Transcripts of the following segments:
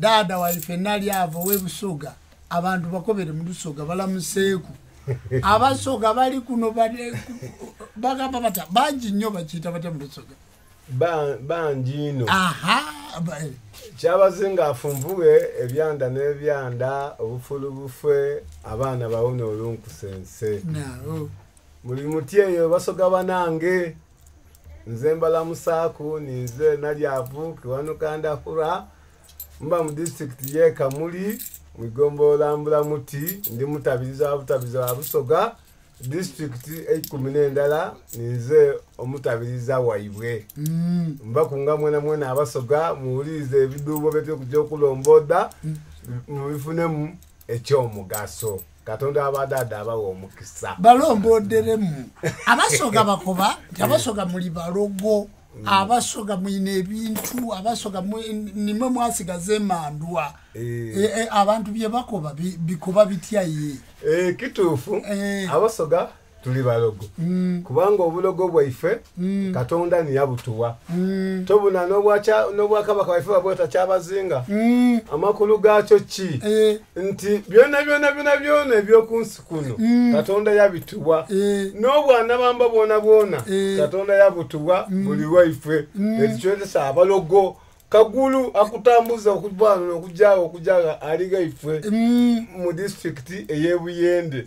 dada waife nali avo webusoga abantu bakobere mu Lusoga balamuseeku abasoga bali kuno bagamba bata banji nnyo bakiyita bata mu Lusoga banjino aha kyabazinga afunvuwe ebyanda n'ebyanda obufulu bufwe abaana bawona olunkusense buli muti eyo basoga banange nze mbalamusaaku ninze nalyavu kiwanukandahura mba mu district ye Kamuli mwigombola mbula muti ndi mutabiriza wa Busoga district 10 ninze omutabiriza waibwe mba kunga mwena abasoga muwulize ebidubo bete kujja okulomboda mubifunemu ekyomugaso Katonda abadada abawo omukisa balomboderemu abasoga bakoba abasoga muli balogo abasoga mwine ebintu abasoga nimwe mwasigaze mandwa abantu bye bakoba bikoba bitya ye kituufu abasoga tuli balogo kubanga obulogo bwaife Katonda niyabutuwa tobuna n'obwakabaka waife babweta kyabazinga amakulu gakyo ki nti byonna ebyokunsi kuno Katonda yabituwa n'obwana bamba bwona Katonda yabutuwa buli waife ekikyolesa abalogo kagulu akutambuza okubana okujaga aliga ife mu district eyebuyende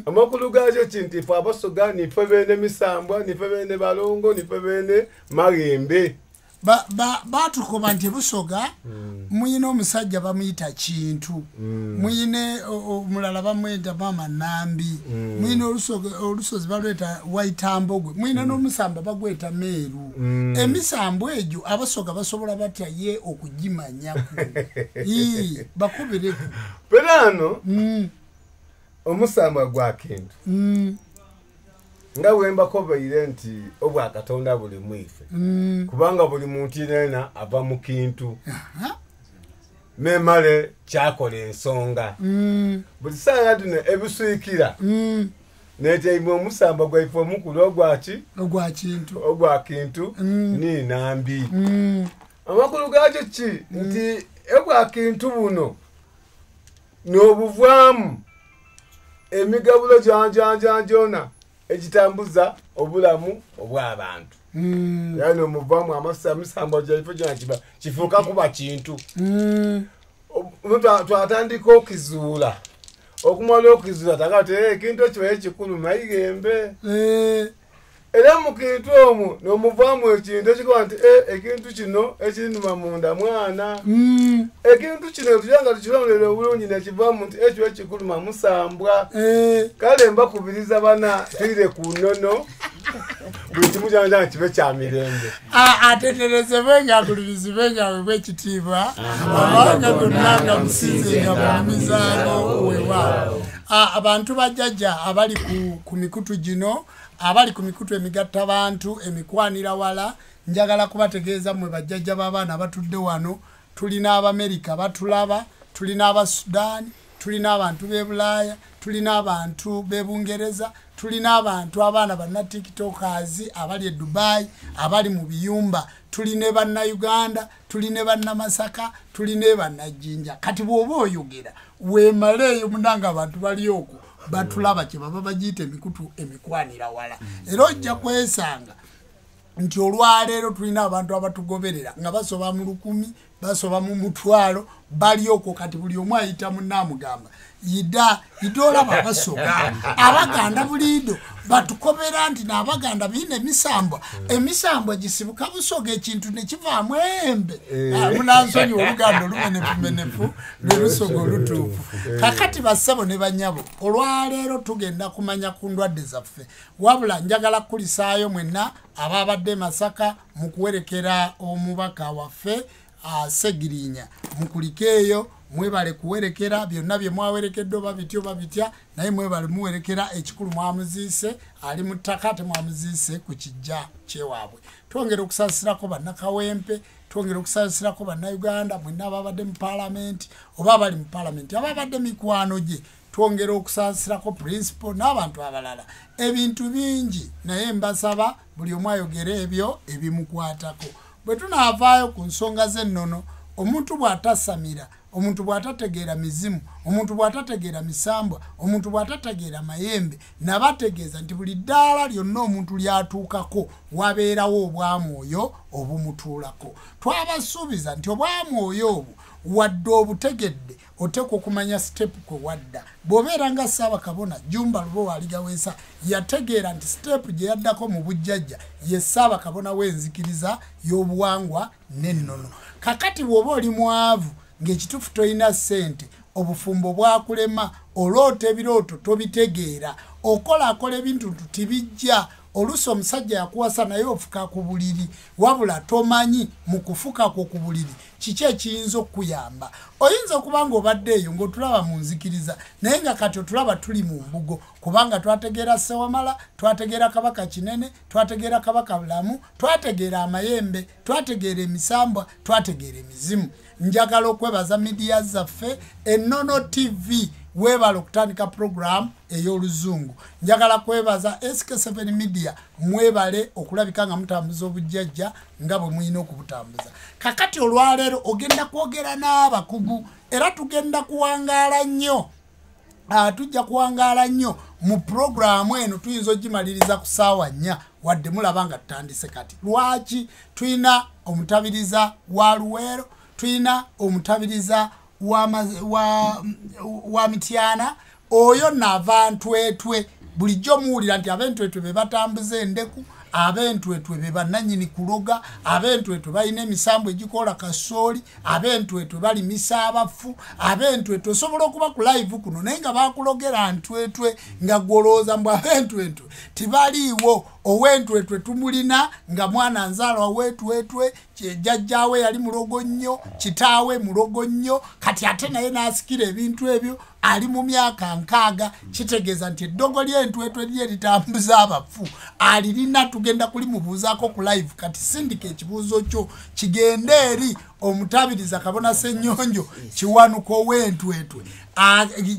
amakulu gaje kinti fa abasoga ni fe bene misambwa ni fe bene balongo ni fe bene magembe batukoba nti Busoga muyine omusajja bamuyita Kintu muyine omulala bamweta Mama Nambi muyine olusozi balweta Waitambogwe muyine n'omusamba bagweta Meru emisambo egyo abasoga basobola batya ye okugimanyaku bakobereku perano omusamba gwa Kintu nga wemba kobeire nti obwa Katonda buli mwife kubanga buli muntu nena ava mu Kintu memale kyakola ensonga buli saa dune ebisuikira nete omusamba gwaife omukulu ogwa Kintu ni Nambi amakulu gakyo ki nti obwa Kintu buno n'obuvaamu emigabulo jona ejitambuza obulamu obw'abantu yani omuvamu amasambo jaife jona kifuuka kuba Kintu twatandika okizuula okumala okizuula takati ekintu ekyo ekikulu mayigembe era mu Kintu omwo n'omuvamu ekintu ekikola nti ekintu kino ekirinuma munda mwana ekintu kino tujanga tukirondera obulungi nekivamu nti ekyo ekikuluma musambwa kale mbakubiriza bana twire ku nnono buli kimu kyanja kibe kya mirembe atetereze benyakulirizi benyawe bwekitiibwa abanga gonnanga musinzenga bamizaano wewaabo abantu bajjajja abali ku mikutu gino abali ku mikutu emigatta abantu emikwanira wala njagala kubategeeza mwe bajjajja b'abaana abatudde wano tulina Abamerika batulaba tulina Abasudaani tulina abantu b'e Bulaaya tulina abantu b'e Bungereza tulina abantu abaana banna tiktokers abali e Dubai abali mu biyumba tulina banna Uganda tulina banna Masaka tulina banna Jinja kati bw'oba oyogera weemaleeyo munanga abantu bali okwo batulaba kye baba bagiyita emikutu emikwanira wala era ojja kwesanga nti olwaleero tulina abantu abatugoberera nga basoba mu 1000 basoba mu 1,000 bali okwo kati buli omu ayita munnamugamba idolaba Abasoga Abaganda buliido batukobera nti n'Abaganda biine emisambwa gisibuka Busoga ekintu ne kivaamu embe munansonyi Oluganda olumenefu ne Lusoga olutuufu kakati bassebo ne banyabo olwaleero tugenda kumanya ku ndwadde zaffe wabula njagala kulisaayo mwenna ababadde Masaka mu kuwerekera omubaka waffe Segirinya mukulikeeyo mwebale kuwerekera byonna bye mwawerekedde babitya naye mwebale muwerekera ekikulu mwamuziise ali mu ttaka temwamuziise ku kijja kyewaabwe twongera okusaasirako bannakawempe twongera okusaasirako bannayuganda mwenna ababadde mu paalamenti oba abali mu paalamenti ababadde mikwano gye twongera okusaasirako principal n'abantu abalala ebintu bingi naye mbasaba buli omu ayogere ebyo ebimukwatako bwe tunaavaayo ku nsonga z'ennono omuntu bw'atasamira omuntu bw'atategeera mizimu omuntu bw'atategeera misambwa omuntu bw'atategeera mayembe nabategeeza nti buli ddaala lyonna omuntu lyatuukako wabeerawo obwamwoyo obumutuulako. Twabasuubiza nti obwamwoyo obwo wadde obutegedde oteekwa okumanya sitepu kwe wadda. Bw'obeera nga Ssaabakabona Jumba Lubowa Aligaweesa yategeera nti sitepu gye yaddako mu bujjajja ye Ssaabakabona w'enzikiriza y'obuwangwa n'ennono. Kakati bw'oba oli mwavu ng'ekituufu tolina ssente obufumbo bwakulema oloota ebirooto tobitegeera okola ebintu tibijja. Oluusi omusajja yakuwasa naye ofuka ku buliri wabula tomanyi mu kufuka kwo ku buliri kiki ekiyinza okuyamba. Oyinza okuba ng'obadde eyo ng'otulaba mu nzikiriza naye nga kati otulaba tuli mu mbugo kubanga twategeera Ssewamala, twategeera Kabaka Kinene, twategeera Kabaka Bulamu, twategeera amayembe, twategeera emisambwa, twategeera emizimu. Njagala okwebaza midiya zaffe Ennono TV webala okutandika program ey'oluzungu. Njagala kwebaza SK7 Media mwebale okulabika nga mutambuza obujjajja nga bwe mulina okubutambuza. Kakati olwaleero ogenda kwogera n'abakugu era tugenda kuwangaala nnyo. Tujja kuwangaala nnyo mu programu eno tuyinza ogimaliriza ku ssaawa 4 wadde mulaba nga tutandise kati. Lwaki? Tuyina omutabiriza wa Luweero, tuyina omutabiriza wa Mityana, oyo n'Avantwetwe. Bulijjo muwulira nti Abentwetwe be batambuza endeku, Abentwetwe be bannannyini kuloga, Abentwetwe balina emisambo egikola kasooli, Abentwetwe balimisa abafu, Abentwetwe osobola okuba ku live kuno naye nga bakulogera Ntwetwe nga gwolooza mbu Abentwetwe tibaliiwo. Owentwetwe tumulina nga mwana nzaalwa wetwetwe, jjajjaawe yali mulogo nnyo, kitaawe mulogo nnyo, kati ate naye n'asikira ebintu ebyo ali mu myaka 6. Kitegeeza nti eddogo ly'entwetwe lye litambuza abafu alirina. Tugenda kulimubuuzaako ku live kati sindika ekibuuzo kyo kigende eri omutabiriza Kabona Ssennyonjo Kiwanuko w'entwetwe.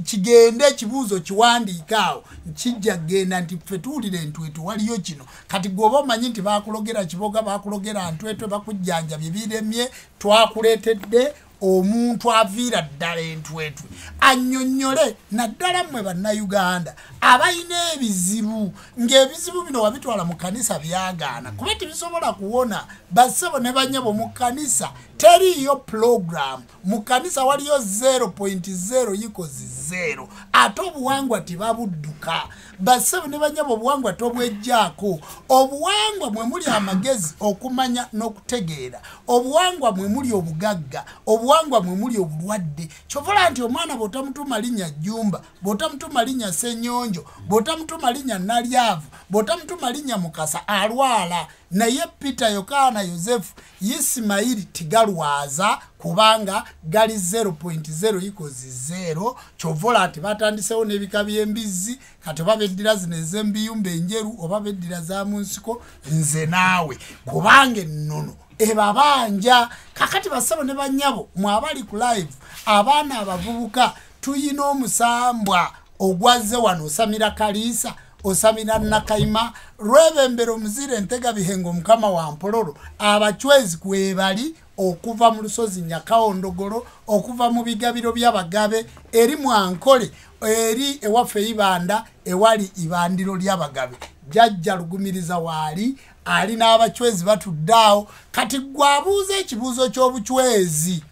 Kigende ekibuuzo kiwandiikaawo kijja genda nti ffe tuwulire entwetwe waliyo kino. Kati gwoba omanyi nti bakulogera Kiboga, bakulogera Ntwetwe, bakujjanjabye biremye, twakuleetedde omuntu aviira ddala entwetwe annyonnyole naddala mmwe bannayuganda abalina ebizibu ng'ebizibu bino wabitwala mu kkanisa byagaana kuba tebisobola kuwona. Bassebo ne bannyabo mu kkanisa teriiyo program. Mu kkanisa waliyo 0.0 ate obuwangwa tibabudduka. Bassebo ne bannyabo obuwangwa tobwejjaako. Obuwangwa mwe muli amagezi okumanya n'okutegeera. Obuwangwa mwe muli obugagga. Obuwangwa mwe muli obulwadde. Kyovola nti omwana bw'otamutuma linnya Jumba, bw'otamutuma linnya Ssennyonjo, bw'otamutuma linnya Nalyavu, bw'otamutuma linnya Mukasa alwala. Naye Peter, Yokaana, Yozefu, Isimayiri tigalwaza kubanga gali 0.0 kyovola ati batandisewo n'ebika by'embizzi kati oba beddira zino ez'embiyumba enjeru oba beddira za mu nsiko nze naawe kubanga ennono ebabanja. Kakati bassebo ne bannyabo mwabali ku live abaana abavubuka tuyina omusambwa ogwazze wano osamira Kaliisa, osamira Nakayima, Lwebembero Omuzire Ntega Bihengo Mukama wa Mpololo, abachwezi kwebali okuva mu Lusozi Nyakawondogolo, okuva mu bigabiro by'Abagabe eri Mwankole eri ewaffe Ibanda ewali ibandiro ly'Abagabe. Jjajja Lugumiriza waali ali n'abachwezi batuddaawo. Kati gwabuuza ekibuuzo ky'obuchwezi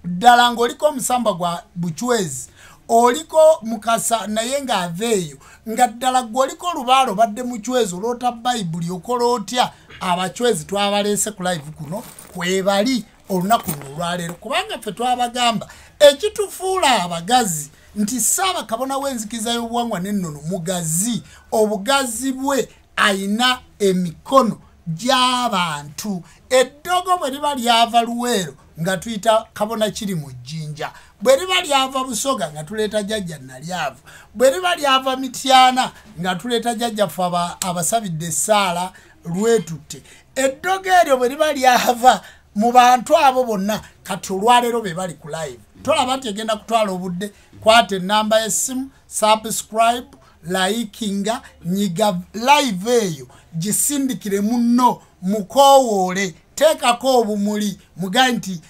ddala ng'oliko omusamba gwa buchwezi, oliko Mukasa naye ng'aveeyo nga ddala gw'oliko Lubaalo badde muchwezi olwota Bayibuli okola otya. Abachwezi twabaleese ku live kuno kwebali olunaku olwaleero kubanga ffe twabagamba ekitufuula abagazi nti Ssaabakabona w'enzikiriza y'obuwangwa n'ennono mugazi. Obugazi bwe ayina emikono gy'abantu. Eddogo bwe liba lyava Luweero nga tuyita Kabona kiri mu jjinja, bwe liba lyava Busoga nga tuleeta jjajja Nalyavu, bwe liba lyava Mityana nga tuleeta jjajjaffe abasabidde essaala Lwetutte. Eddogo eryo bwe liba lyava mu bantu abo bonna kati olwaleero be bali ku live. Tolaba nti egenda kutwala obudde. Kwata ennamba y'essimu, subscribe, likinga, nyiga live eyo gisindikire munno mukoowoole, teekako obumuli mugaye nti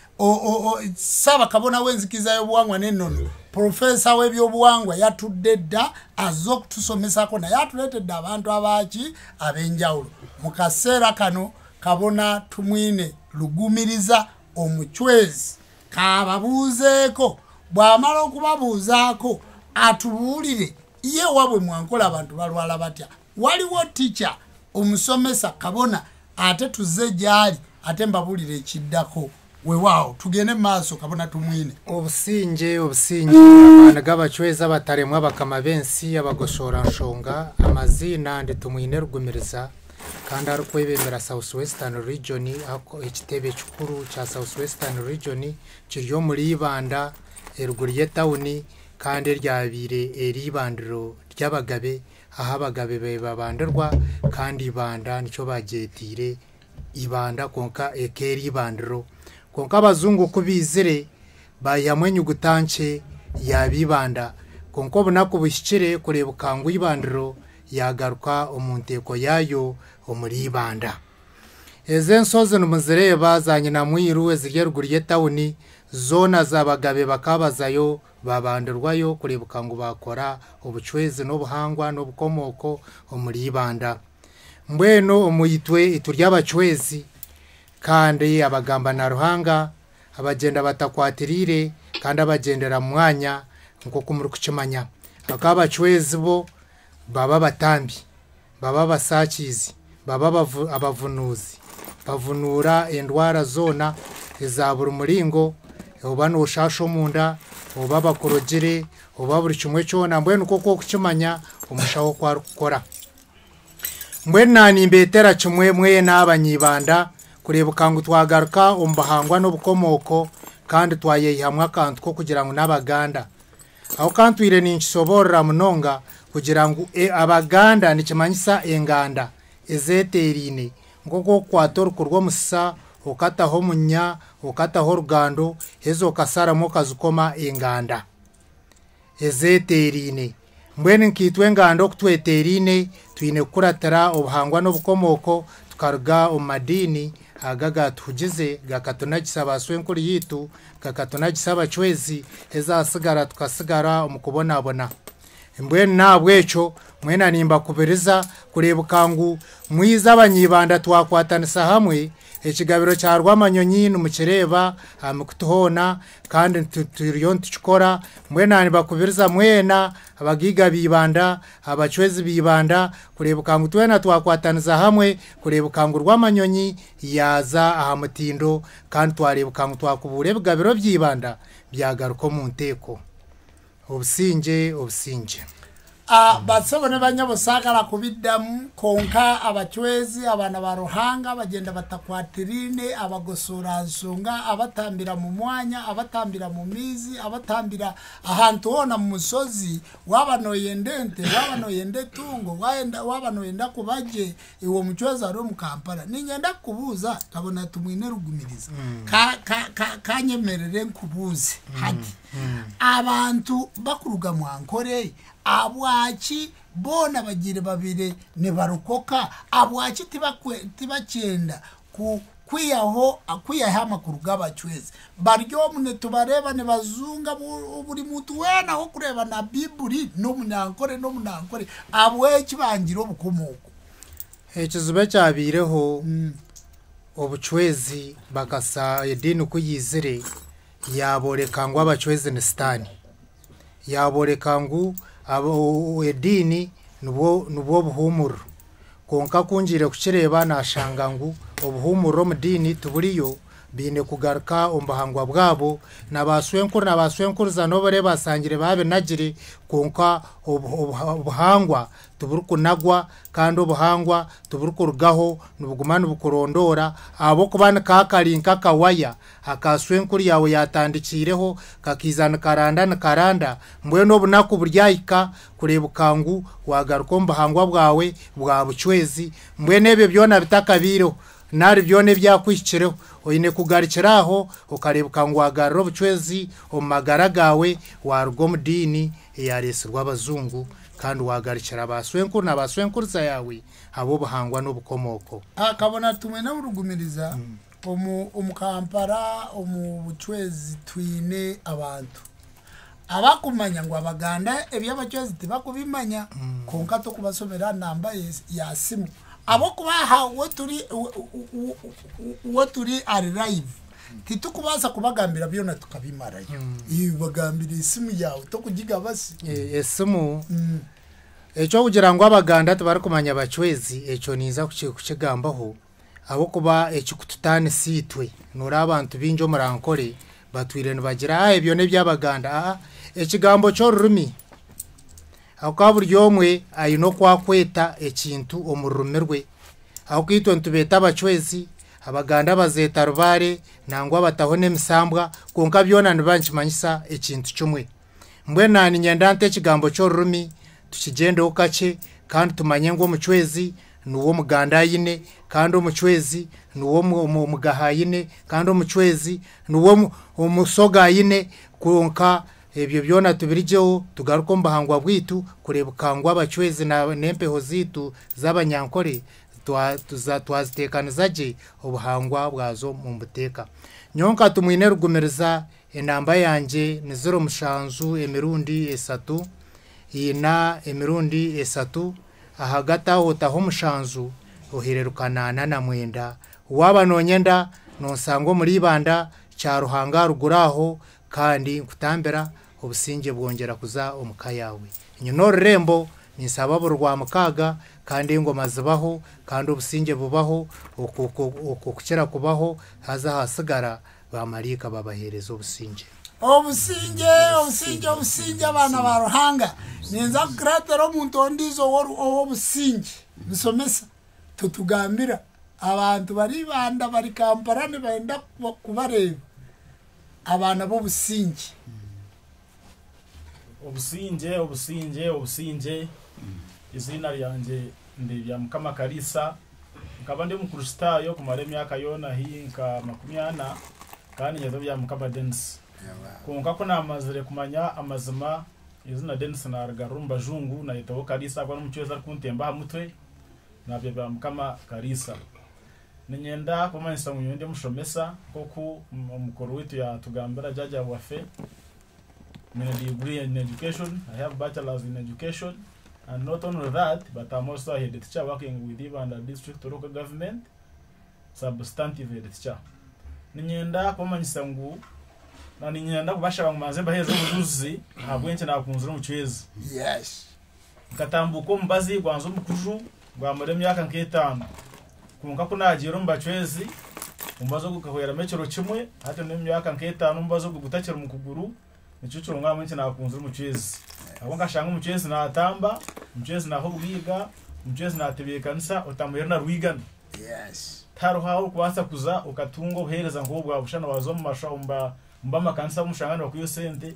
saba kabona wenzikiza y'obuwangwa n'ennono profesa w'ebyobuwangwa yatudde dda azza okutusomesako naye atuleetedde abantu abaki ab'enjawulo mu kaseera kano kabona tumwine Lugumiriza omuchwezi kababuuzeeko bw'amala okubabuuzaako atubuulire ye wabwe mwankola abantu balwala batya waliwo teacher omusomesa kabona ate tuzze gyali ate mbabuulire ekiddako weewaawo tugende maaso kabona tumwine obusinge abaana g'abachwezi abataremwa abakama b'ensi abagosora nshonga amazina ndi tumwine Lugumiriza kandi ari kwebembera South Western Region ekitebe kikuru kya South Western Region kiryo muri Ibanda eruguru y'etawuni kandi ryabire eribandiro ry'abagabe aha abagabe babanderwa kandi Ibanda nicyo bagetire Ibanda konka ekeri Ibandiro konka abazungu kubizire bayamwenyu gutanche yabibanda konko bunako bushikire kurebuka ngo Ibandiro yagaruka omunteko yayo omuri Ibanda ezensoze numuzireba zanye na mwiru eziruguru y'etawuni zona zabagabe bakabazayo babanderwayo kurebuka ngo bakora obuchwezi n'obuhangwa n'obukomoko omuri Ibanda mbweno omuyitwe ituryabachwezi kandi abagamba na ruhanga abagenda batakwatirire kandi abagendera mwanya nko kumuri kucimanya akabachwezi bo baba batambi baba basakizi baba abavunuzi bavunura endwara zona ezabura muringo oba no shasho munda oba bakorogere oba buri kimwe cyona mbwene uko kucimanya umushaho kwa gukora mbwene nimbetera kimwe mwe n'abanyibanda kurebuka ngo twagaruka umbahangwa n'obukomoko kandi twayeyihamwe akantu ko kugira ngo n'abaganda aho kantwire ninkisoborera munonga kugira ngo abaganda nikimanyisa enganda ezeterine ngoko kwator kurwo musa okataho munya okataho rugando ezo kasaramo kazukoma enganda ezeterine mbwene nkitwe ngando kutweterine twine kuratara obuhangwa n'obukomoko tukaruga omadini agaga tugize gakatonagisa baswenkuri yitu gakatonagisa abachwezi ezasigara tukasigara omukubonabona mbwene nabwecho mwena nimba kubiriza kurebuka ngo mwiza abanyibanda twakwatanisa hamwe ekigabiro cya Rwamanyonyi n'umukireba amukutuhona kandi turiyo ntukora mwena nibakubiriza mwena abagiga bibanda abachwezi bibanda kurebuka ngo twena twakwataniza hamwe kurebuka ngo Rwamanyonyi yaza aha mutindo kandi twarebuka ngo twakubure bigabiro byibanda byagaruko mu nteko obusinge basabone banyabusagara kubiddamu konka abachwezi abana baruhanga bagenda batakwatirine abagosora nsonga abatambira mu mwanya abatambira mu mizi abatambira ahantu hona mu musozi wabanoyendente wabanoyende tungo wabanoyenda kubaje iwo muchwezi ari mu Kampala ninyenda kubuza kabona tumwine Lugumiriza kanyemerere nkubuze hati abantu bakuruga mwankore abwachi bona bagire babire ne barukoka abwachi tibakenda ku kwiyaha amakuru g'abachwezi baryo mune tubareba ne bazunga buri mutu wena ho kureba na Bibuli no munankore abwechi bangira obukomoko ekizube cyabireho obuchwezi bakasa edini kuyizire yaboreka ngo abachwezi ne stani yaboreka ngo abo edini nubo buhumuro konka kunjire kukireba nashanga ngo obuhumuro mudini tuburiyo bine kugaruka ombahangwa bwabo nabaswenkuru nobere basangire babe nagire konka obuhangwa tuburukunagwa kandi obuhangwa tuburukurugaho nubugumana bukurondora abo kubana kakalinka kawaya akaswenkuru yawe yatandikireho kakizana karanda mbwene obunaku buryayika kurebuka ngo wagaruka ombahangwa bwawe bwa buchwezi mbwene ebyo byona bitakabiro nari byone byakwishikireho oyine kugarikiraho ukarebuka ngo wagarro buchwezi omagara gawe warwo mudini yaresirwa abazungu kandi wagarikira abaswenkuru n'abaswenkuruza yawe abo buhangwa n'obukomoko akabona tumwe na Lugumiriza Kampala omu buchwezi twine abantu abakumanya ngo abaganda eby'abachwezi tibakubimanya konka to kubasomera namba ya simu abo kubaha woturi ari live titukubasa kubagambira byona tukabimarayo ibagambira isimu yawe to kugiga basi esimu echo kugira ngo abaganda tubari kumanya abachwezi echo niza kukigambaho abo kuba ekikututane sitwe nura abantu binjo murankore batwire nibagira ebyo ne by'abaganda ekigambo cyo rurumi akaburyomwe ayino kwakweta ekintu omurumirwe aho kwitwa ntubeta abachwezi abaganda bazeta rubare nangwa batahone emisambwa konka byona nibanchimanyisa ekintu kimwe mbwe nani nyandante ekigambo cyo rurumi tukigende okache kandi tumanye ngo muchwezi nuwo muganda yine kandi omuchwezi nuwo mugahayine kandi omuchwezi nuwo omusoga yine konka ebyo byona tubirijeho tugaruko mbahangwa bwitu kurebukangwa abachwezi na nempeho zitu z'abanyankore twazitekanizaje obuhangwa bwazo mu mbuteka nyonka tumwine rugumereza enamba yanje ni 07 emirundi 3 ina emirundi 3 ahagata hotaho mushanzu ohererukana na mwenda waba nonyenda nonsango muri banda cya ruhanga ruguraho kandi kutambera obusinge bwongera kuza omuka yawe nyino rembo nisaba burwa mukaga kandi ingoma zibaho kandi obusinge bubaho okukira kubaho haza hasigara bamarika babahereza obusinge abana ba ruhanga ninza kratera omuntu ondizo obusinge bisomesa tutugambira abantu bari banda bari Kampala ne baenda kubareba abana bo businge obusinge izina lyanje ndibya Mukama Karisa nkaba ndi mukristayo kumara emyaka yona hinka 80 kandi nyezo bya Mukama Dennis konka ko namazire kumanya amazima izina Dennis na Garumba Jungu na yitaho Karisa kwa mucyeza kuntemba hamutwe nabyo bya Mukama Karisa ninyenda kumanyisa munyonde mushomesa koku umukoro witu ya tugambira jaja wafe mine degree in education. I have bachelor's in education, and not only that, but I'm also a head teacher working with even the district local government substantive head teacher. Ninyenda kumanyisa ngu na ninyenda kubasha bamumaze bahezo ubuzuzi habwenche na kunzura mucyezi. Yes. Katambuko mbazi gwanzo mukuju gwa muri myaka nk'etano. Kunka kunagiro mbacwezi umbazo gukahoyera mecero kimwe hata no myaka nk'etano umbazo gugutakira mukuguru nicucu ngamo nti nakunzura mucyezi. Abo ngashanga mucyezi na atamba mucyezi naho bwiga mucyezi natebekanisa utamuyera na rwigana. Yes. Taro hawo kwasa kuza ukatungo uhereza ngo bwa bushana wazo mu mashamba mbama kanisa umushangana bakuyo sente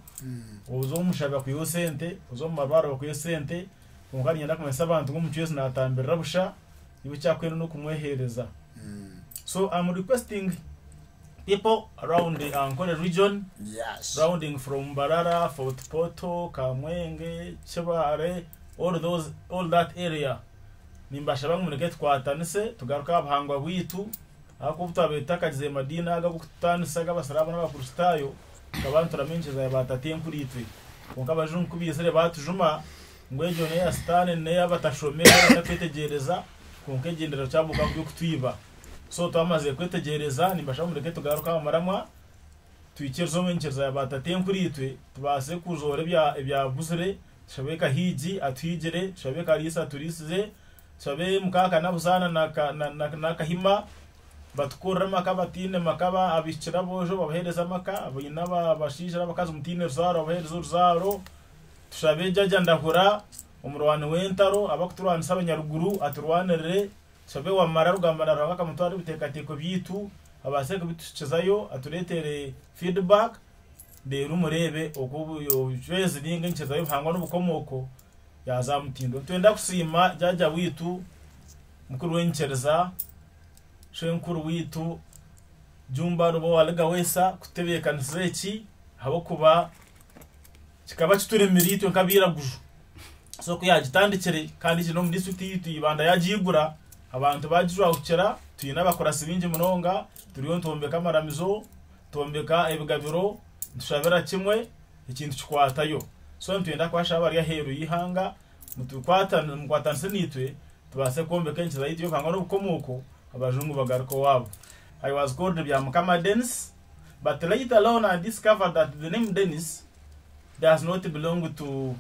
uzo mushaba kuyo sente uzo mabara bakuyo sente ungari nyenda kumesa abantu ngo mucyezi natambira busha ibo cyakweno no kumwehereza. So I'm requesting people around the Ankole region, yes, rounding from Barara, Fort Poto, Kamwenge, Chebare, all that area. Nimbasha bamureke twatanise tugaruka abahangwa bwitu akubuta betakagize Madina agakutanisa gabasaraba n'abakristayo abantu turamenyeza batatiye kuri itwe konka bajun kubiyesere batujuma ngwejo ne yastane ne yabatashomera n'akwetegereza konka gendera cyabuka byo kutwiba. So twamaze kwetegereza nimbasha mureke tugaruka amaramwa twikirzo mencheza batatiye kuri itwe tubase kuzore bya busere shabeka hiji atwigere shabeka risa turisize sabe mukaka nabuzana nakahima batukura makabatine makaba abicira bojo babahereza maka abinaba bashishira bakaza umutine ruzaro abahereza ruzaro tushabe jaja ndahura umurwane wentaro abakuturwana sabanyaruguru aturwanere sabe wamara rugambana rwaka mutwari bitekateko byitu abaseka bitucezayo aturetere feedback de rumurebe okubuyo jwezi ninga ncezayo hangwa n'ubukomoko yazamutindo twenda kusima jaja witu mukuru wenchereza shenkuru witu jumba rubo walaga wesa kutebekanisa iki habo kuba kikaba kiture mirito nkabira guju so kuyagitandikire kandi kino mu district yitu ibanda yagigura abantu bajura ukira tuyina bakora sibinje munonga turiyo ntombeka maramizo tombeka ebigabiro tushabera kimwe ikintu kikwatayo so ntuyenda kwasha bari yaheru yihanga mukwatanse nitwe tubase kombeka enki zaidi yo kangwa n'ubukomuko abajungu bagaruko wabo. I was called bya Mukama Dennis, but later on I discovered that the name Dennis does not belong to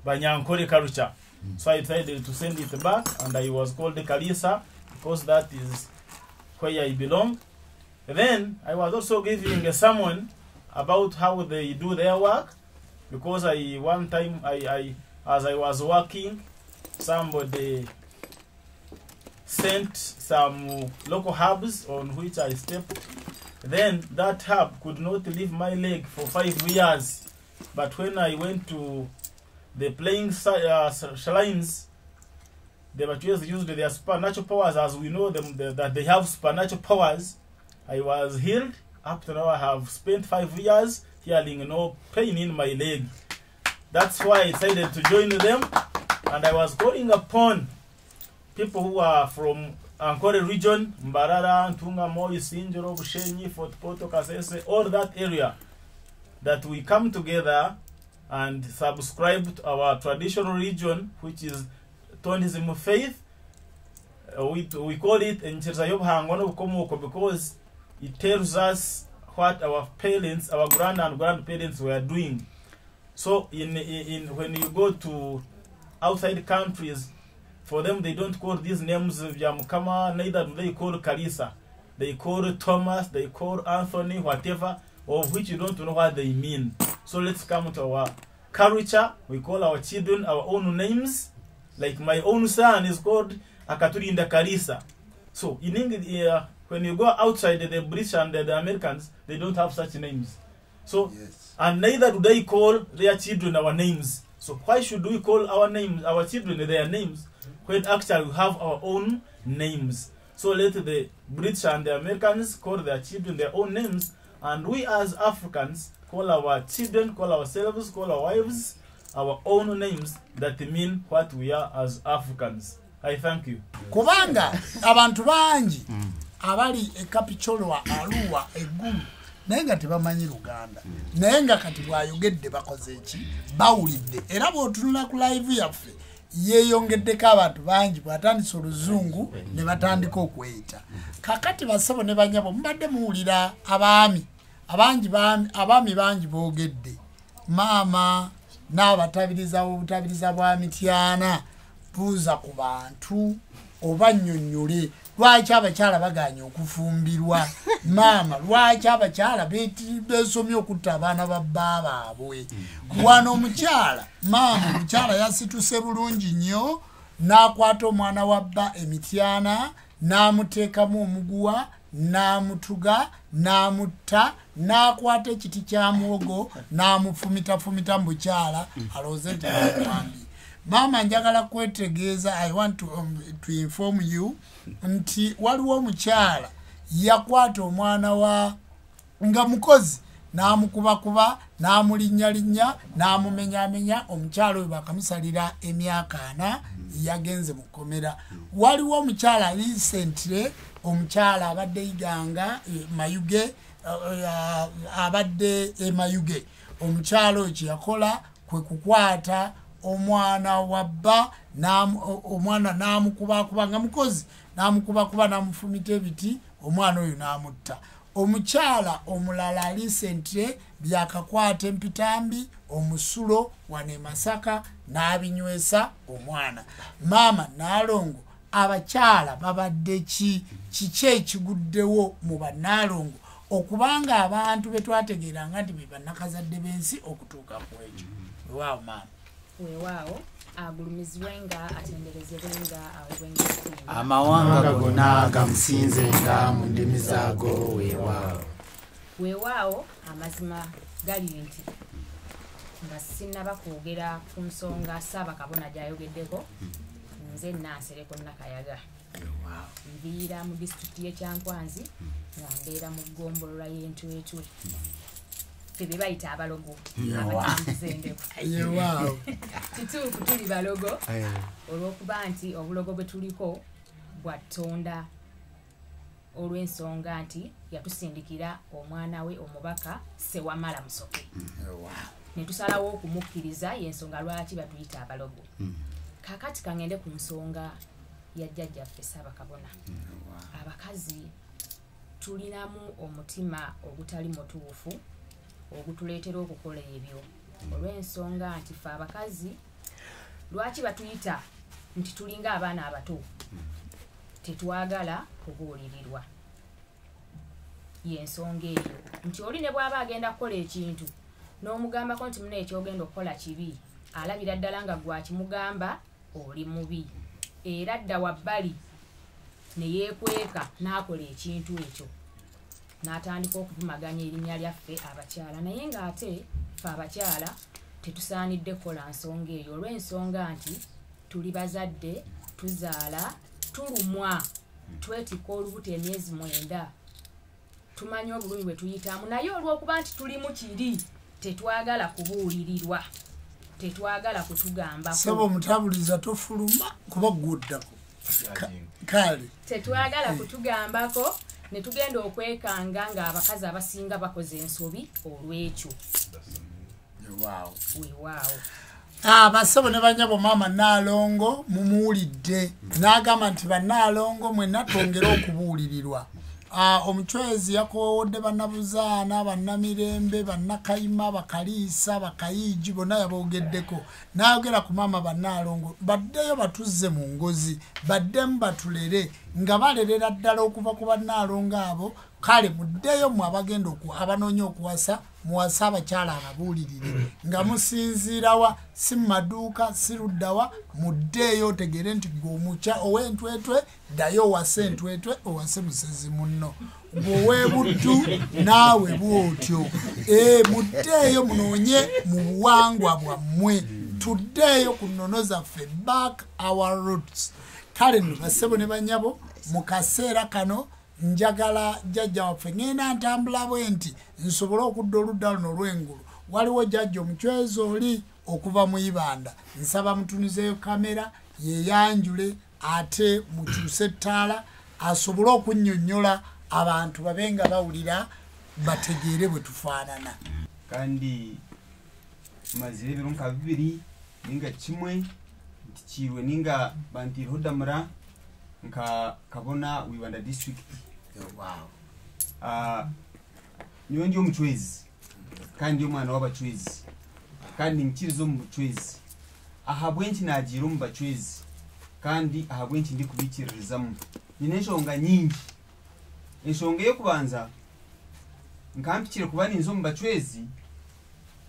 Banyankore culture. So I decided to send it back, and I was called Kalisa because that is where I belong. Then I was also giving a sermon about how they do their work, because one time as I was working, somebody sent some local herbs on which I stepped. Then that herb could not leave my leg for 5 years. But when I went to the playing shrines, the Bachus used their supernatural powers, as we know them, that they have supernatural powers. I was healed. Up to now, I have spent 5 years healing no pain in my leg. That's why I decided to join them, and I was calling upon people who are from Ankole region, Mbarara, Ntunga, Moi, Sinjoro, Bushenyi, Fort Poto, Kasese, all that area, that we come together and subscribe to our traditional religion, which is Tonism faith. We call it Nchirzayob Hangwana Ukomoko because it tells us what our parents, our and grandparents were doing. So when you go to outside countries, for them they don't call these names of Yamukama, neither do they call Kalisa. They call Thomas, they call Anthony, whatever, of which you don't know what they mean. So let's come to our culture. We call our children our own names. Like my own son is called Akaturinda Kalisa. So in English, when you go outside, the British and the Americans, they don't have such names. So, yes. And neither do they call their children our names. So why should we call our names, our children their names, when actually we have our own names? So let the British and the Americans call their children their own names, and we as Africans call our children, call ourselves, call our wives our own names that mean what we are as Africans. I thank you. Kubanga abantu bangi abali ekapicholwa aluwa egulu nenga tebamanyi Luganda nenga kati bwayogedde bakoze eki bawulidde era bw'otunula ku live yaffe yeeyongeddeko abantu bangi bw'atandisa oluzungu ne batandika okweyita kakati basabo ne banyabo mubadde muwulira abaami bangi boogedde maama n'abatabiriza obutabiriza bwa mityana buuza ku bantu oba nnyonnyole lwaki abakyala baganya okufumbirwa maama lwaki abakyala beesomye okutta abaana ba bba baabwe wano omukyala maama omukyala yasituse bulungi nnyo n'akwata omwana wa bba emityana n'amuteekamu omuguwa n'amutuga n'amutta n'akwata ekiti kya muwogo n'amufumita mu bukyala alowooze nti bamwambi. Mama njagala kwetegeeza, I want to inform you nti waliwo omukyala yakwata omwana wa nga mukozi n'amukubakuba n'amulinnya n'amumenyamenya omukyala oyo bakamusalira emyaka 4 yagenze mu kkomera. Waliwo omukyala recently omukyala abadde iganga Mayuge abadde Mayuge omukyala oyo yakola kwe kukwata omwana wabba omwana n'amukubakuba nga mukozi n'amukubakuba n'amufumita ebiti omwana oyo n'amutta. Omukyala omulala recently byakakwata empitambi omusulo wane Masaka n'abinywesa omwana. Maama Nalongo abakyala babadde kiki ekiguddewo mu bannalongo okubanga abantu betwategeeranga nti be bannakazadde b'ensi okutuuka ku ekyo. Waaw maama. Weewaawo agulumizibwenga atenderezebwenga awebwenga amawanga gonna gamusinzenga mu ndimi zaago weewaawo. Weewaawo amazima gali nti nga sinnaba kwogera ku nsonga Ssaabakabona gy'ayogeddeko nze Nansereko Nakayaga nviira mu disitulikiti y'Ekyankwanzi nga mbeera mu ggombolola y'Entwetwe be bayita abalogo abatambuzendeku. Kituufu tuli balogo olw'okuba nti obulogo bwe tuliko bwatonda olw'ensonga nti yatusindikira omwana we omubaka Sewamala Musoke. Ne tusalawo okumukkiriza y'ensonga lwaki batuyita abalogo. Kakati kangende ku nsonga ya jjajjaffe Ssaabakabona. Abakazi tulinamu omutima ogutali mutuufu ogutuleetera okukola ebyo olw'ensonga nti ffe abakazi lwaki batuyita nti tulinga abaana abato tetwagala kubuulirirwa. Y'ensonga eyo nti oli ne bw'aba agenda kukola ekintu n'omugambako nti muna ekyogenda okukola kibi alabira ddala nga gwakimugamba oli mubi era dda wabbali ne yeekweka n'akola ekintu ekyo n'atandika okuvumaganya erinnya lyaffe abakyala naye ng'ate ffe abakyala tetusaanidde kukola nsonga eyo olw'ensonga nti tuli bazadde tuzaala tulumwa twetika olubuto emyezi 9 tumanyi obulumi bwe tuyitamu naye olw'okuba nti tuli mu kiri tetwagala kubuulirirwa tetwagala kutugambako sebo omutabuliza tofuluma kuba gwoddako kale tetwagala kutugambako ne tugenda okwekanga ng'abakazi abasinga bakoze ensobi olw'ekyo. Weewaawo abasebo ne banyabo maama Naalongo mumuwulidde n'agamba nti bannaalongo mwenna twongera okubuulirirwa. Omuchwezi yakoowodde bannabuzaana bannamirembe bannakayima bakaliisa bakayiji bonna yaboogeddeko n'ayogera ku maama bannaalongo baddeyo batuzze mu ngozi baddemu batulere nga balerera ddala okuva ku bannaalongo abo kale muddeyo mwe abagenda abanoonya okuwasa muwasa abakyala ababuulirire nga musinziirawa si mu maduuka si luddawa muddeeyo otegere nti gweomukya ow'entwetwe ddayo owase entwetwe owase musezi munno ng'ow'ebuddu naawe bw'otyo muddeeyo munoonye mu buwangwa bwammwe tuddeeyo ku nnono zaffe back our roots. Kale nno basebo ne banyabo mu kaseera kano njagala jjajja waffe ngenda ntambula bwe nti nsobole okudda oludda luno olw'engulu waliwo jjajja omuchwezi oli okuva mu Ibanda nsaba mutunizeeyo kamera yeyanjule ate mukyuse ettaala asobole okunnyonnyola abantu babenga bawulira bategeere bwe tufaanana. Kandi mazire ebiro nka 2 ninga kimwe nti kirwe ninga bantireho damura nka Kabona Ibanda district. Niwe ndi omuchwezi kandi omwana w'abachwezi kandi nkirizo mu buchwezi ahabwe nti nagira mu bachwezi kandi ahabwe nti ndi kubikiririzamu nina ensonga nyingi. Ensonga yo kubanza nkampikire kuba ninzo mu bachwezi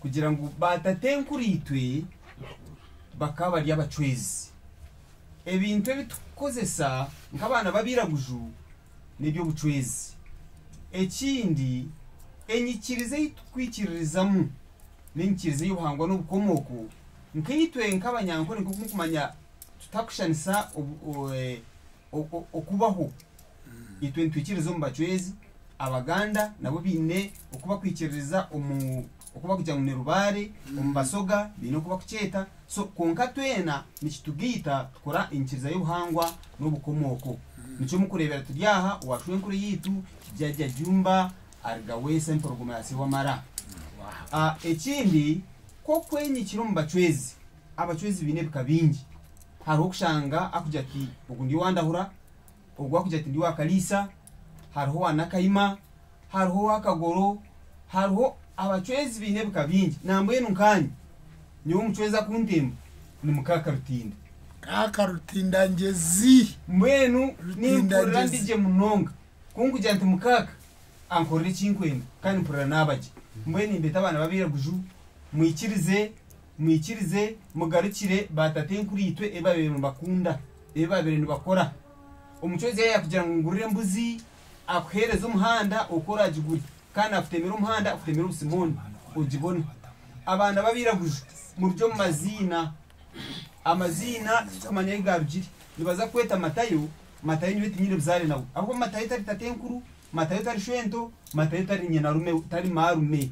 kugira ngo batatenkuritwe bakaba bali abachwezi ebintu ebitukozesa nk'abaana babiraguju n'ebyo buchwezi. Ekindi enyikirize kwikiririzamu n'enyikirize y'obuhangwa n'obukomoko nk'itwe nk'abanyankore nk'okumanya tutakushanisa okubaho itwe ntwikiriza mu bachwezi abaganda nabo bine okuba kwikiririza okuba kujya mu nerubare mu basoga bine okuba kucyeta so konka twena nikitugiita tukora enyikiriza y'obuhangwa n'obukomoko nicho mukurebera tulyaha washwe nkuru yitu jjajja Jumba arigawesa empologoma ya Sewamala. Ekindi ko kwenyikiro mu bachwezi abachwezi bine bikabingi hariho okushanga akuja ati ogundi wandahura ogwa kuja ati ndi wakalisa hariho wanakayima hariho wakagoro hariho abachwezi bine bikabingi nambwenu nkanye nyo muchwezi akuntemba ni mukaka Rutinda. Kaka Rutinda njezi mbwenu ni mpurira ndije munonga kunkuja nti mukaka ankorere chinkwenda kandi mpurira nabaje mbweni mbeta abana babira guju mwikirize mugarukire batatenkuritwe ebabere bakunda ebabere bakora. Umuchwezi yakugira ngo ngurire mbuzi akuhereza umuhanda ukora jiguri kandi afutemera umuhanda afutemera ubusimoni ujibona abana babira guju mu byo amazina kumanya igabjiri nibaza kweta Matayo niwe tinyire bizare nawe ahubwo Matayo tari tatenkuru Matayo tari shwento Matayo tari nyina rume tari marume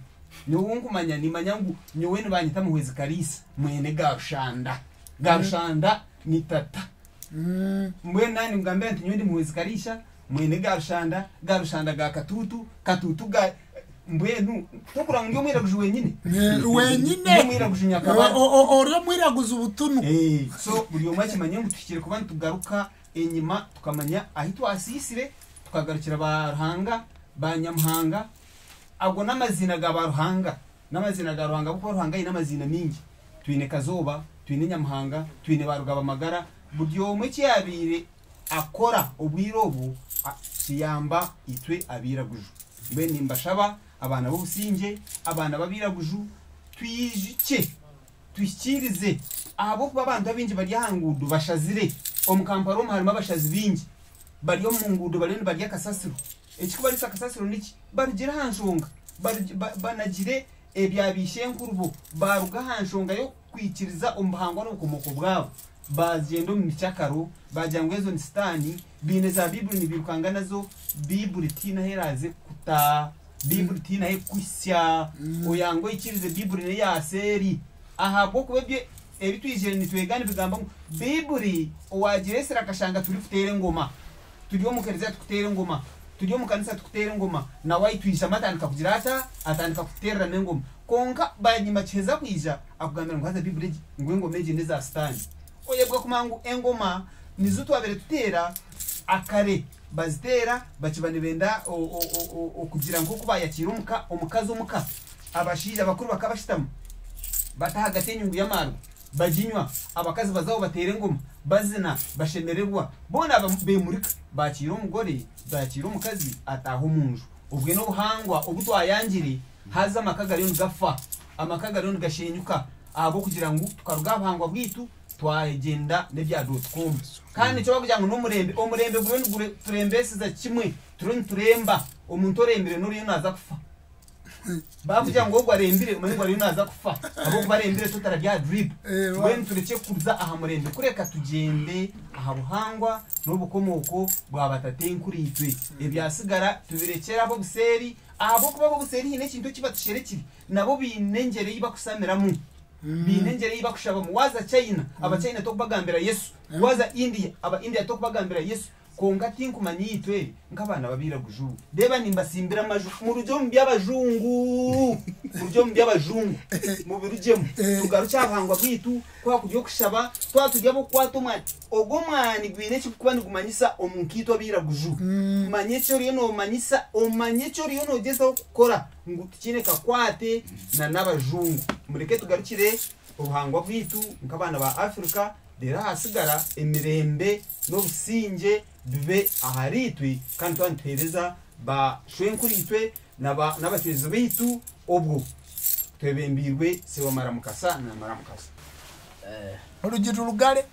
niwo nkumanya nimanyangu nyowe ni banyita muhwezi Kalisa mwene Gashanda ni tata mbwe nani mgambe nti nyondi muwezi karisha mwene garushanda ga katutu ga mbwenu tokura ndio mwira kujuwe nyine wenyine mwira kujunya kabana oro mwira kuzubutunu so buri omwachi manyengu tukire kubana tugaruka enyima tukamanya ahitwa asisire tukagarukira baruhanga banyamuhanga ago namazina ga baruhanga kuko ruhanga ina mazina mingi twine kazoba twine nyamuhanga twine barugaba magara buri omwe cyabire akora obwirobo siyamba itwe abiraguju mbe nimbashaba abana b'ubusinge abana babiraguju twijike twikirize abo kuba abantu abingi bari hangudu bashazire omukamparo harimo abashazi bingi bari yo mungudu bari akasasiro ekikuba ari akasasiro niki barigira hanshonga banagire ebyabishe nkurubo baruga hanshonga yo kwikiriza omuhango n'ukomoko bwabo bazendo mu cyakaro bajyangwe ezo nistani bine za Bible nibirukanga nazo Bible tina heraze kuta Bible tina hekusya oyango ikirize Bible ne yaseri ahabo kubebye ebitwijere nitwegane bigamba Bible owagiresera kashanga turi futere ngoma tugiye mukereza tukutere ngoma tugiye mukanisa tukutere ngoma na wayitwisha matandika kugira atandika kutera ngoma konka banyima cheza kwija akugambira ngo haza Bible ngwengo meje neza stani oyebwa kumangu engoma nizo twabere tutera akare bazitera bakibane benda okugira ngo kuba yakira omukazi omuka abashija bakuru bakabashitama bataha gatenyungu yamaru bajinywa abakazi bazaho batere ngoma bazina bashemererwa bona bemurika bakira umugore bakira umukazi ataho munju ubwe no buhangwa obutwayangire haza amakagari n'gafa amakagari n'gashenyuka abo kugira ngo tukarugabangwa bwitu twagenda nebyadotcom kandi cyo bakugira ngo n'umurembe gure turembesiza kimwe turemba omuntu orembere n'uri naza kufa bakugira ngo gwarembire umengo ari naza kufa abo barembire tutarabya drip when tureke kuza aha murembe kureka tugende aha buhangwa n'ubukomoko bwa batatenkuritwe ebyasigara tubirekera abo buseri abo kuba buseri hine kintu kibatusherekire nabo binengere yibakusamiramu binengere yibakushaba mu waza China abachina tokubagambira Yesu waza India aba India tokubagambira Yesu konga tinkumanyitwe nk'abana babira guju deba nimbasimbira amaju mu rujo mbyabajungu mu birujemo tugaruca abangwa bwitu kwa kujyo kushaba twatujya bo kwatumwa ogo mwani gwine kikubani gumanyisa omunkito abira guju manyecho riyo no manyisa omanyecho riyo no geza gukora ngo tukine kakwate na nabajungu mureke tugarukire ubuhangwa bwitu nk'abana ba Afrika dera hasigara emirembe no businge bibe aharitwe kandi twantereza ba shwenkuritwe n'abashwezi bitu obwo twebembirwe se wa maramukasa na maramukasa urugitu rugale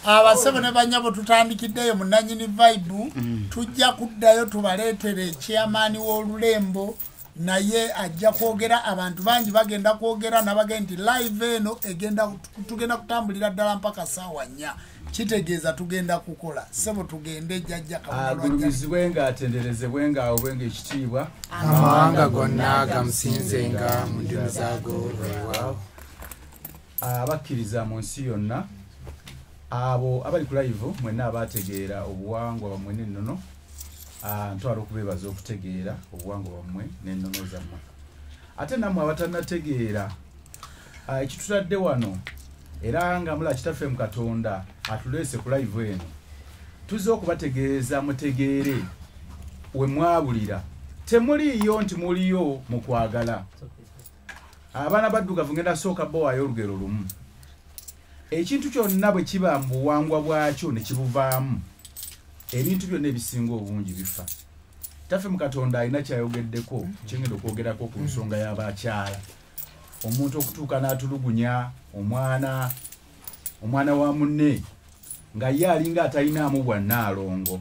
abasebe ne banyabo tutandikiddeyo munanyini vibe tujja kuddayo tubaleetere chairman w'olulembo naye ajja kwogera abantu bangi bagenda kwogera nabagendi live eno egenda tugenda kutambulira ddala mpaka sawa 4 kitegeeza tugenda kukola sebo tugende jjajja kabulizibwe nga atenderezebwe nga obwenge ekitiibwa amawanga gonna gamusinzenga mu ndimu zaago weewaawo abakkiriza mu nsi yonna abo abali ku live mwenna abategeera obuwangwa bamwe n'ennono ntwala okubeebaza okutegeera obuwangwa bwammwe n'ennono zammwe ate nammwe abatannategeera ekitutadde wano era nga mula kitaffe mu Katonda atuleese ku live eno tuzze okubategeeza mutegeere we mwabulira temuliyo nti muliyo mu kwagala abaana baddugavu ngenda sooka bowaayo olugero lumu ekintu kyonna bwe kiba mu buwangwa bwakyo ne kibuvaamu ebintu byonna ebisinga obungi bifa taffe mu Katonda alina kyayogeddeko kyengenda okwogerako ku nsonga y'abakyala omuntu okutuuka n'atulugunya omwana wa munne nga ye alinga atalinaamu bwannaalongo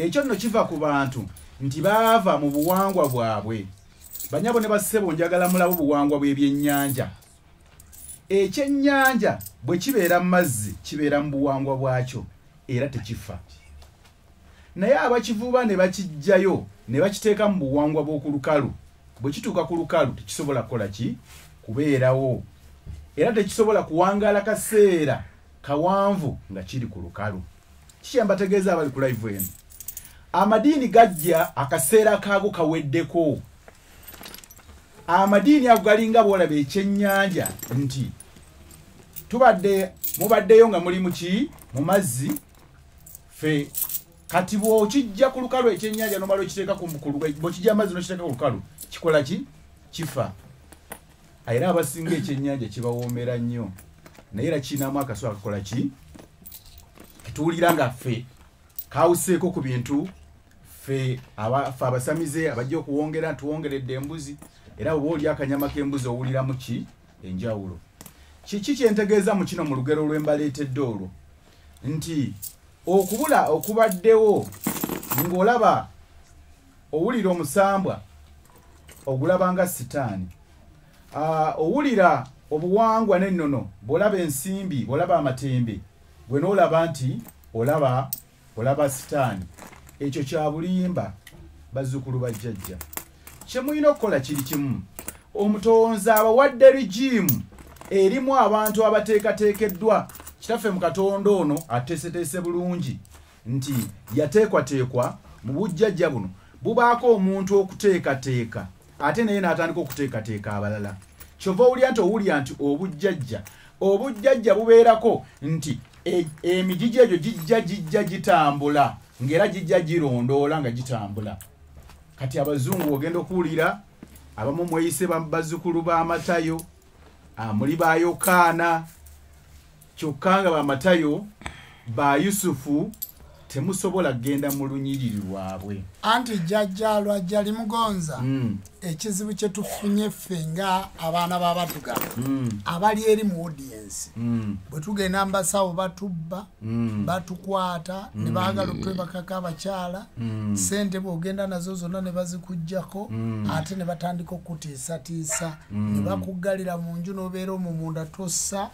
ekyo nno kiva ku bantu nti baava mu buwangwa bwabwe banyabo ne bassebo njagala mulabo buwangwa bw'ebyennyanja ekyennyanja bwe kibeera mu mazzi kibeera mu buwangwa bwakyo era tekifa naye abakivuba ne bakijjayo ne bakiteeka mu buwangwa bw'okulukalu bwe kituuka ku lukalu tekisobola kukola ki kubeerawo era tekisobola kuwangala kaseera kawanvu nga kiri ku lukalu. Kiyambategeeza abali ku live eno. Amadiini gajja akaseera kaago kaweddeko. Amadiini ago galinga bwolaba ekyennyanja nti mubaddeyo nga muli muki mu mazzi fe kati bw'okijja ku lukalu ekyennyanja nomala okiteeka bw'okijja amazzi n'okiteeka ku lukalu kikola ki kifa. Era abasinga ekyennyanja kibawoomera nnyo naye era kiinaamu akaswa akakola ki kituwulira nga ffe kawuseeko ku bintu ffe abasamize abajja okuwongera tuwongeredde embuzi era oba oli akanyama k'embuzi owuliramu ki enjawulo. Kiki kyentegeeza mu kino mu lugero lw'embaleetedde olwo nti okubula okubaddewo ng'olaba owulira omusambwa ogulabanga sitaani. Owulira obuwangwa n'ennono bw'olaba ensimbi bw'olaba amatembe gwe n'olaba nti olaba sitaani. Ekyo kya bulimba bazzukulu bajjajja. Kye mulina okukola kiri kimu. Omutonzi abawadde rigimu erimu abantu abateekateekeddwa. Kitaffe mu Katonda ono ateeseteese bulungi nti yateekwateekwa mu bujjajja buno bubaako omuntu okuteekateeka ate naye n'atandika okuteekateeka abalala. Kyova owulira nti obujjajja bubeerako nti emigigi egyo gijja gitambula ng'era gijja girondoola nga gitambula. Kati abazungu ogenda okuwulira abamu mweyise bazzukulu ba Matayo, muli ba Yokaana, kyokka nga ba Matayo ba Yusufu temusobola kgenda mu lunyiriri lwabwe. Anti jjajja lwajja limugonza ekizibu kye tufunye ffe nga abaana b'abaddugavu abali eri mu audience bwe tugenda mu basawo batubba batukwata ne baagala okwebakako abakyala ssente bw'ogenda nazo zonna ne bazikuggyako ate ne batandika okutiisatiisa ne bakuggalira mu nju n'obeera omwo munda tossa.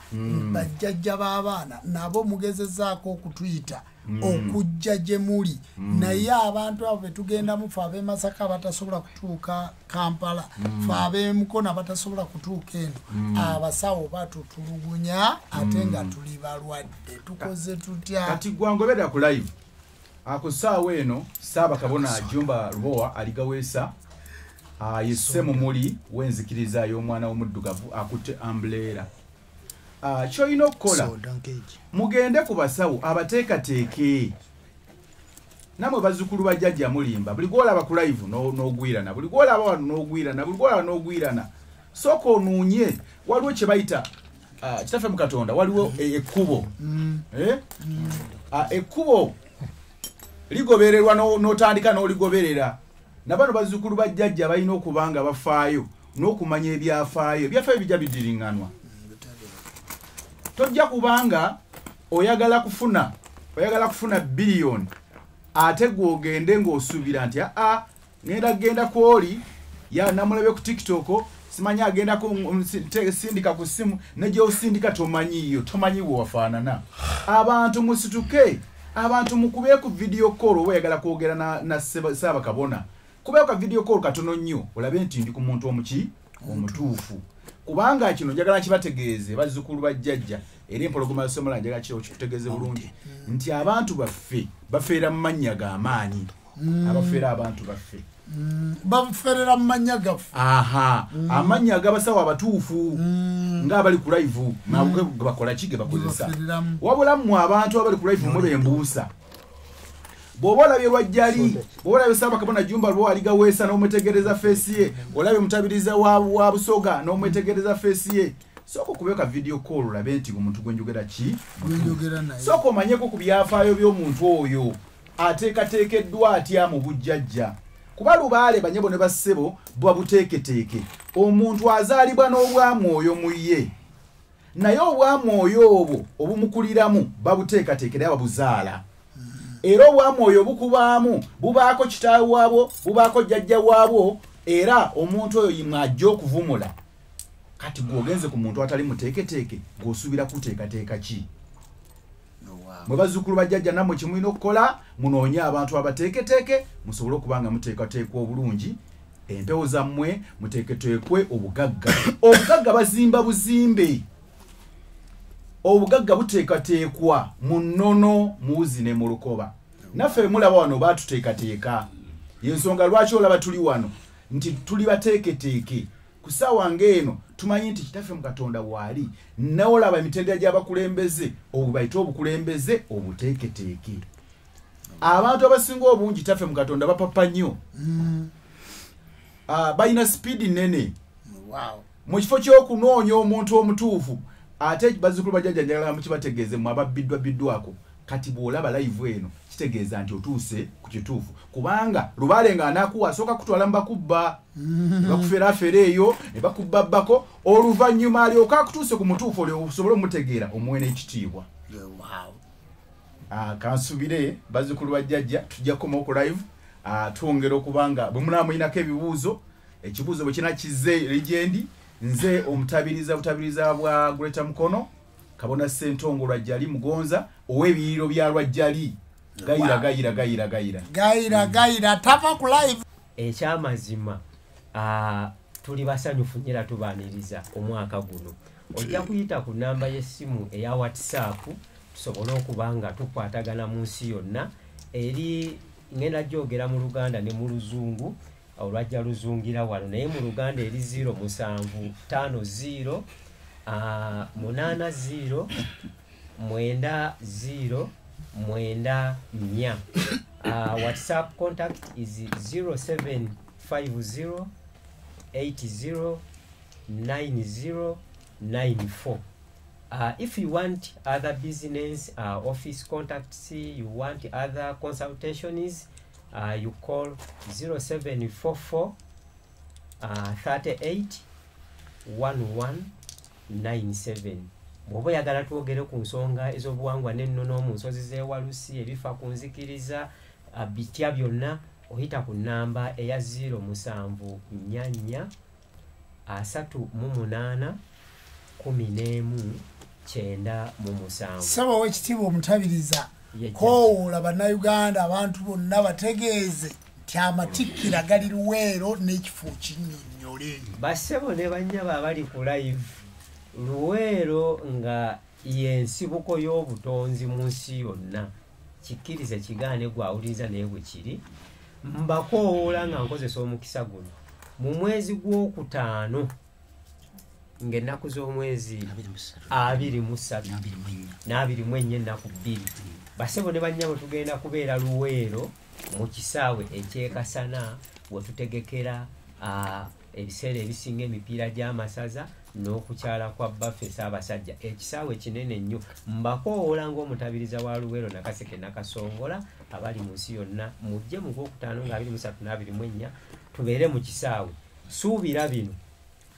Bajjajja b'abaana nabo mugezezaako okutuyita okujja gye muli naye abantu abo betugenda mufe ab'e Masaka batasobola kutuuka Kampala fe ab'e Mukono batasobola kutuuka eno abasawo batutulugunya ate nga tuli balwadde tukoze tutya. Kati gwangobera ku live ako saawa eno Ssaabakabona Jumba Lubowa aligaweesa yesse mu muli w'enzikiriza y'omwana w'omuddugavu akutte umbrella. Kyolina okukola mugende ku basawo abateekateeke namwe bazzukulu bajjajja mulimba buli gwolaba ku live n'ogwirana buli gwolaba wano n'ogwirana buli gwolaba n'ogwirana sooka onuunye waliwo kye bayita kitaffe mu Katonda waliwo ekkubo ekkubo ligobererwa n'otandika n'oligoberera nabano bazzukulu bajjajja balina okuba nga bafaayo n'okumanya ebyafaayo bijja bidiriŋŋanwa. Tojja kubanga oyagala kufuna biliyoni ate gw'ogende ng'osuubira nti ngenda kwoli ya namulabe ku TikTok simanyi agenda sindika ku ssimu ne gy'osindika tomanyi bwe wafaanana. Abantu musituke, abantu mukube ku video call oba oyagala kwogera na Ssaabakabona. Kubeeko ka video call katono nnyo olabe nti ndi ku muntu omutuufu. Kubanga kino njagala kibategeeze bazzukulu bajjajja era empologoma y'Osomala njagala kikutegeeze bulungi nti abantu bafeera mu mannya g'amaanyi. Abafeera abantu baffe baferera mu mannya gaffe amannya ag'abasawo abatuufu ng'abali ku live nabwe bakola ki ge bakozesa. Wabula mmwe abantu abali ku live mwe bembuusa bw'oba olabye Lwajjali bw'oba olabye Ssaabakabona Jumba Lubowa aligaweesa n'omwetegereza feesi ye olabye omutabiriza wa Busoga n'omwetegereza feesi ye sooka okubeeka video call olabe nti omuntu gwe njogera ki sooka omanyeko ku byafaayo by'omuntu oyo ateekateekeddwa atya mu bujjajja kuba lubaale banyabo ne bassebo bwabuteeketeeke. Omuntu azaalibwa n'obwamwoyo mu ye naye obwamwoyo obwo obumukuliramu babuteekateeke naye babuzaala. Era obwamwoyo bukubaamu bubaako kitaawe waabwo bubaako jjajja waabwo era omuntu oyo yimwajja okuvumula. Kati gw'ogenze ku muntu atali muteeketeeke gw'osuubira kuteekateeka ki? Mwe bazzukulu bajjajja nammwe kye mulina okukola munoonye abantu abateeketeeke musobole okuba nga muteekateekwa obulungi empewo zammwe muteeketeekwe obugagga bazimba buzimbe obugagga buteekateekwa mu nnono muwuzi ne mu lukoba naffe mulaba wano baatuteekateeka yensonga lwaki olaba tuli wano nti tuli bateeketeeke ku ssaawa ng'eno tumanyi nti kitaffe mu Katonda waali nawolaba emitendera gy'abakulembeze obubayite obukulembeze obuteeketeeke abantu abasinga obungi taffe mu Katonda bapapa nnyo balina sipiidi nnene mu kifo ky'okunoonya omuntu omutuufu ate bazzukulu bajjajja njagala mukibategeeze mu ababbiddwabiddwako kati bw'olaba live eno kitegeeza nti otuuse ku kituufu kubanga Lubaale nga anaakuwa asooka kutwala mu bakubba ne bakufeerafeera eyo ne bakubbabbako oluvannyuma alyoka akutuuse ku mutuufu olyo osobole omutegeera omuwe n'ekitiibwa kansubire bazzukulu bajjajja tujja kukomawo ku live twongera okubanga bwe munaamuyinako ebibuuzo ekibuuzo bwe kinakize legendi nze omutabiriza bwa Greater Mukono Kabona Ssentongo Lwajjali Mugonza ow'ebiyiro bya Lwajjali gayira tava ku live ekyamazima tuli basanyufu nnyo tubaaniriza omwaka guno ojja kuyita ku namba y'essimu eya WhatsApp tusobole okuba nga tukwatagana mu nsi yonna eri ngenda gyogera mu Luganda ne mu Luzungu olwajja luzungira wano naye mu Luganda eri 0750 80 90 94 WhatsApp contact is 0750 80 90 94. If you want other business office contacts, you want other consultations, you call 0744 38 1197. Bw'oba oyagala twogere ku nsonga ez'obuwangwa n'ennono mu nsozi z'ewalusi ebifa ku nzikiriza bitya byonna oyita ku namba eya 07 nyanya 38 11 saba w'ekitiibwa omutabiriza koowoola bannayuganda abantu bonna bategeeze nti amatikkira gali Luweero n'ekifo kinnyonnyole bassebo ne bannyaba abali ku live Luweero nga y'ensibuko y'obutonzi mu nsi yonna kikkirize kigaane gwawuliriza naye bwe kiri mbakoowoola nga nkozesa omukisa guno mu mwezi gw'okutaano ng'ennaku z'omwezi 23 n'24 ennaku 2 bassebo ne bannyabo tugenda kubeera Luweero mu kisaawe ekyekasana we tutegekera ebiseera ebisinga emipiira gy'amasaza n'okukyala kwa baffe Ssaabasajja ekisaawe kinene nnyo mbakoowoola ng'omutabiriza wa Luweero Nakaseke Nakasongola abali mu nsi yonna mujje mu gwokutaano nga 23 n'24 tubeere mu kisaawe suubira bino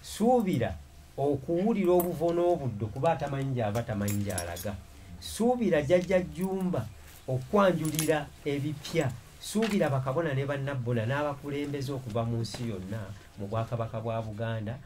suubira okuwulira obuvo n'obuddo kuba atamanyi gy'ava tamanyi gy'alaga suubira jjajja Jjumba okwanjulira ebipya suubira bakabona ne bannabbona n'abakulembeze okuva mu nsi yonna mu Bwakabaka bwa Buganda.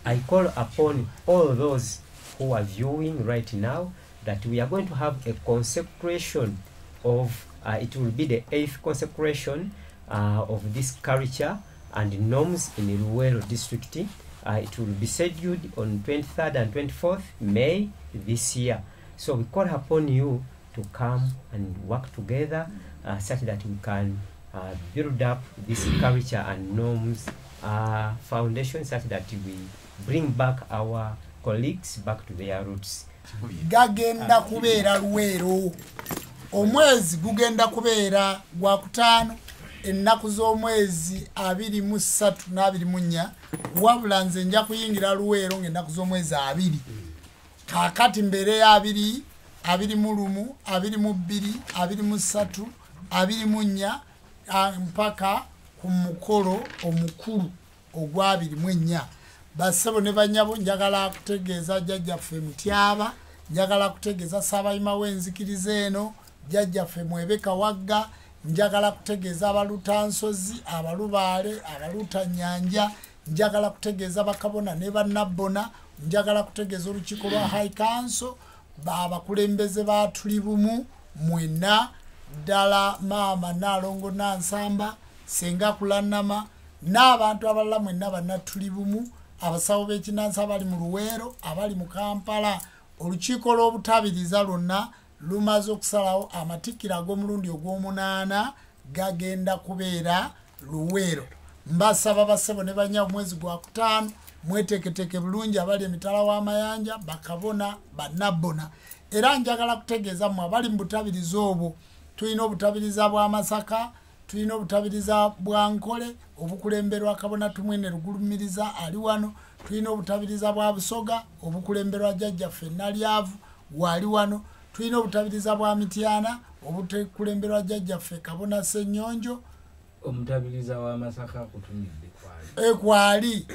I call upon all those who are viewing right now that we are going to have a consecration of it will be the 8th consecration of this culture and norms in Luweero district. It will be scheduled on 23rd and 24th May this year. So we call upon you to come and work together such that we can build up this culture and norms foundation such that we bring back our colleagues back to their roots. Gagenda kubeera Luweero omwezi gugenda kubeera gwakutaano ennaku z'omwezi 23 n'24 wabula nze nja kuyingira Luweero ng'ennaku z'omwezi 2 kaakati mbeere ya 2 21 22 23 24 mpaka ku mukolo omukulu ogwa 24. Bassebo ne bannyabo njagala kutegeeza jjajjaffe Mutyaba, njagala kutegeeza Ssaabayima w'enzikiriza eno jjajjaffe Mwebeka Wagga, njagala kutegeeza Abalutansozi, Abalubaale, Abalutanyanja, njagala kutegeeza bakabona ne bannabbona, njagala kutegeeza olukiiko lwa High Council, abakulembeze ba Tuli Bumu mwenna ddala Maama Naalongo Nansamba, Senga Kulannama n'abantu abalala mwenna banna Tuli Bumu, abasawo b'ekinnansi abali mu Luweero, abali mu Kampala, olukiiko lw'obutabiriza lwonna lumaze okusalawo amatikkira ag'omulundi ogw'omunaana gagenda kubeera Luweero. Mbasaba bassebo ne banyabo mwezi gwa kutaano mweteketeke bulungi abali emitala w'amayanja bakabona bannabona. Era njagala kutegeeza mmwe abali mu butabiriza obwo tulina obutabiriza bwa Masaka, tulina obutabiriza bwa Nkole obukulemberwa Kabona Tumwine Rugulumiriza ali wano, tulina obutabiriza bwa Busoga obukulemberwa Jjajjaffe Nalyavu wali wano, tulina obutabiriza bwa Mityana obukulemberwa Jjajjaffe Kabona Ssenyonjo. Omutabiriza wa Masaka kutumidde kwali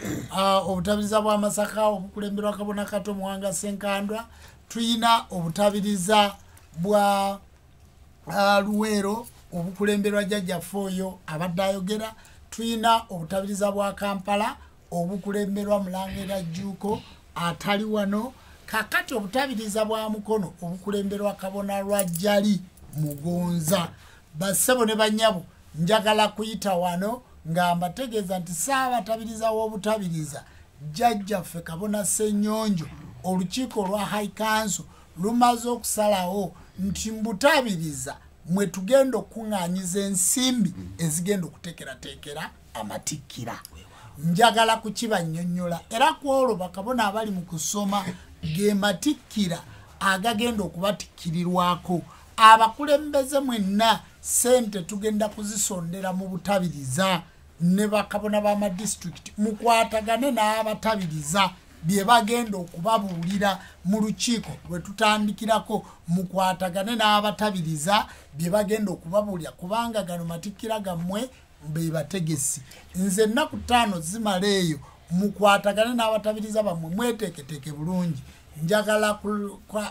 obutabiriza bwa Masaka obukulemberwa Kabona Kato Muwanga Senkandwa, tulina obutabiriza bwa Luweero obukulemberwa Jjajjaffe oyo abadde ayogera, tulina obutabiriza bwa Kampala obukulemberwa Mulangira Jjuuko atali wano, kakati obutabiriza bwa Mukono obukulemberwa Kabona Lwajjali Mugonza. Bassebo ne banyabo njagala kuyita wano nga mbategeeza nti Ssaabatabiriza w'obutabiriza Jjajjaffe Kabona Ssenyonjo olukiiko lwa High Council lumaze okusalawo nti mbutabiriza mwe tugenda okuŋŋaanyiza ensimbi ezigenda okuteekerateekera amatikkira. Njagala kukibannyonnyola era ku olwo bakabona abali mu kusoma ge matikkira agagenda okubatikkirirwako. Abakulembeze mwenna sente tugenda kuzisondera mu butabiriza ne bakabona b'amadistrict mukwatagane n'abatabiriza bye bagenda okubabuulira mu lukiiko lwe tutandikirako, mukwatagane n'abatabiriza bye bagenda okubabuulira kubanga gano matikkira gammwe be bategesi. Nze ennaku 5 zimala eyo mukwatagane n'abatabiriza bammwe mweteeketeeke bulungi. Njagala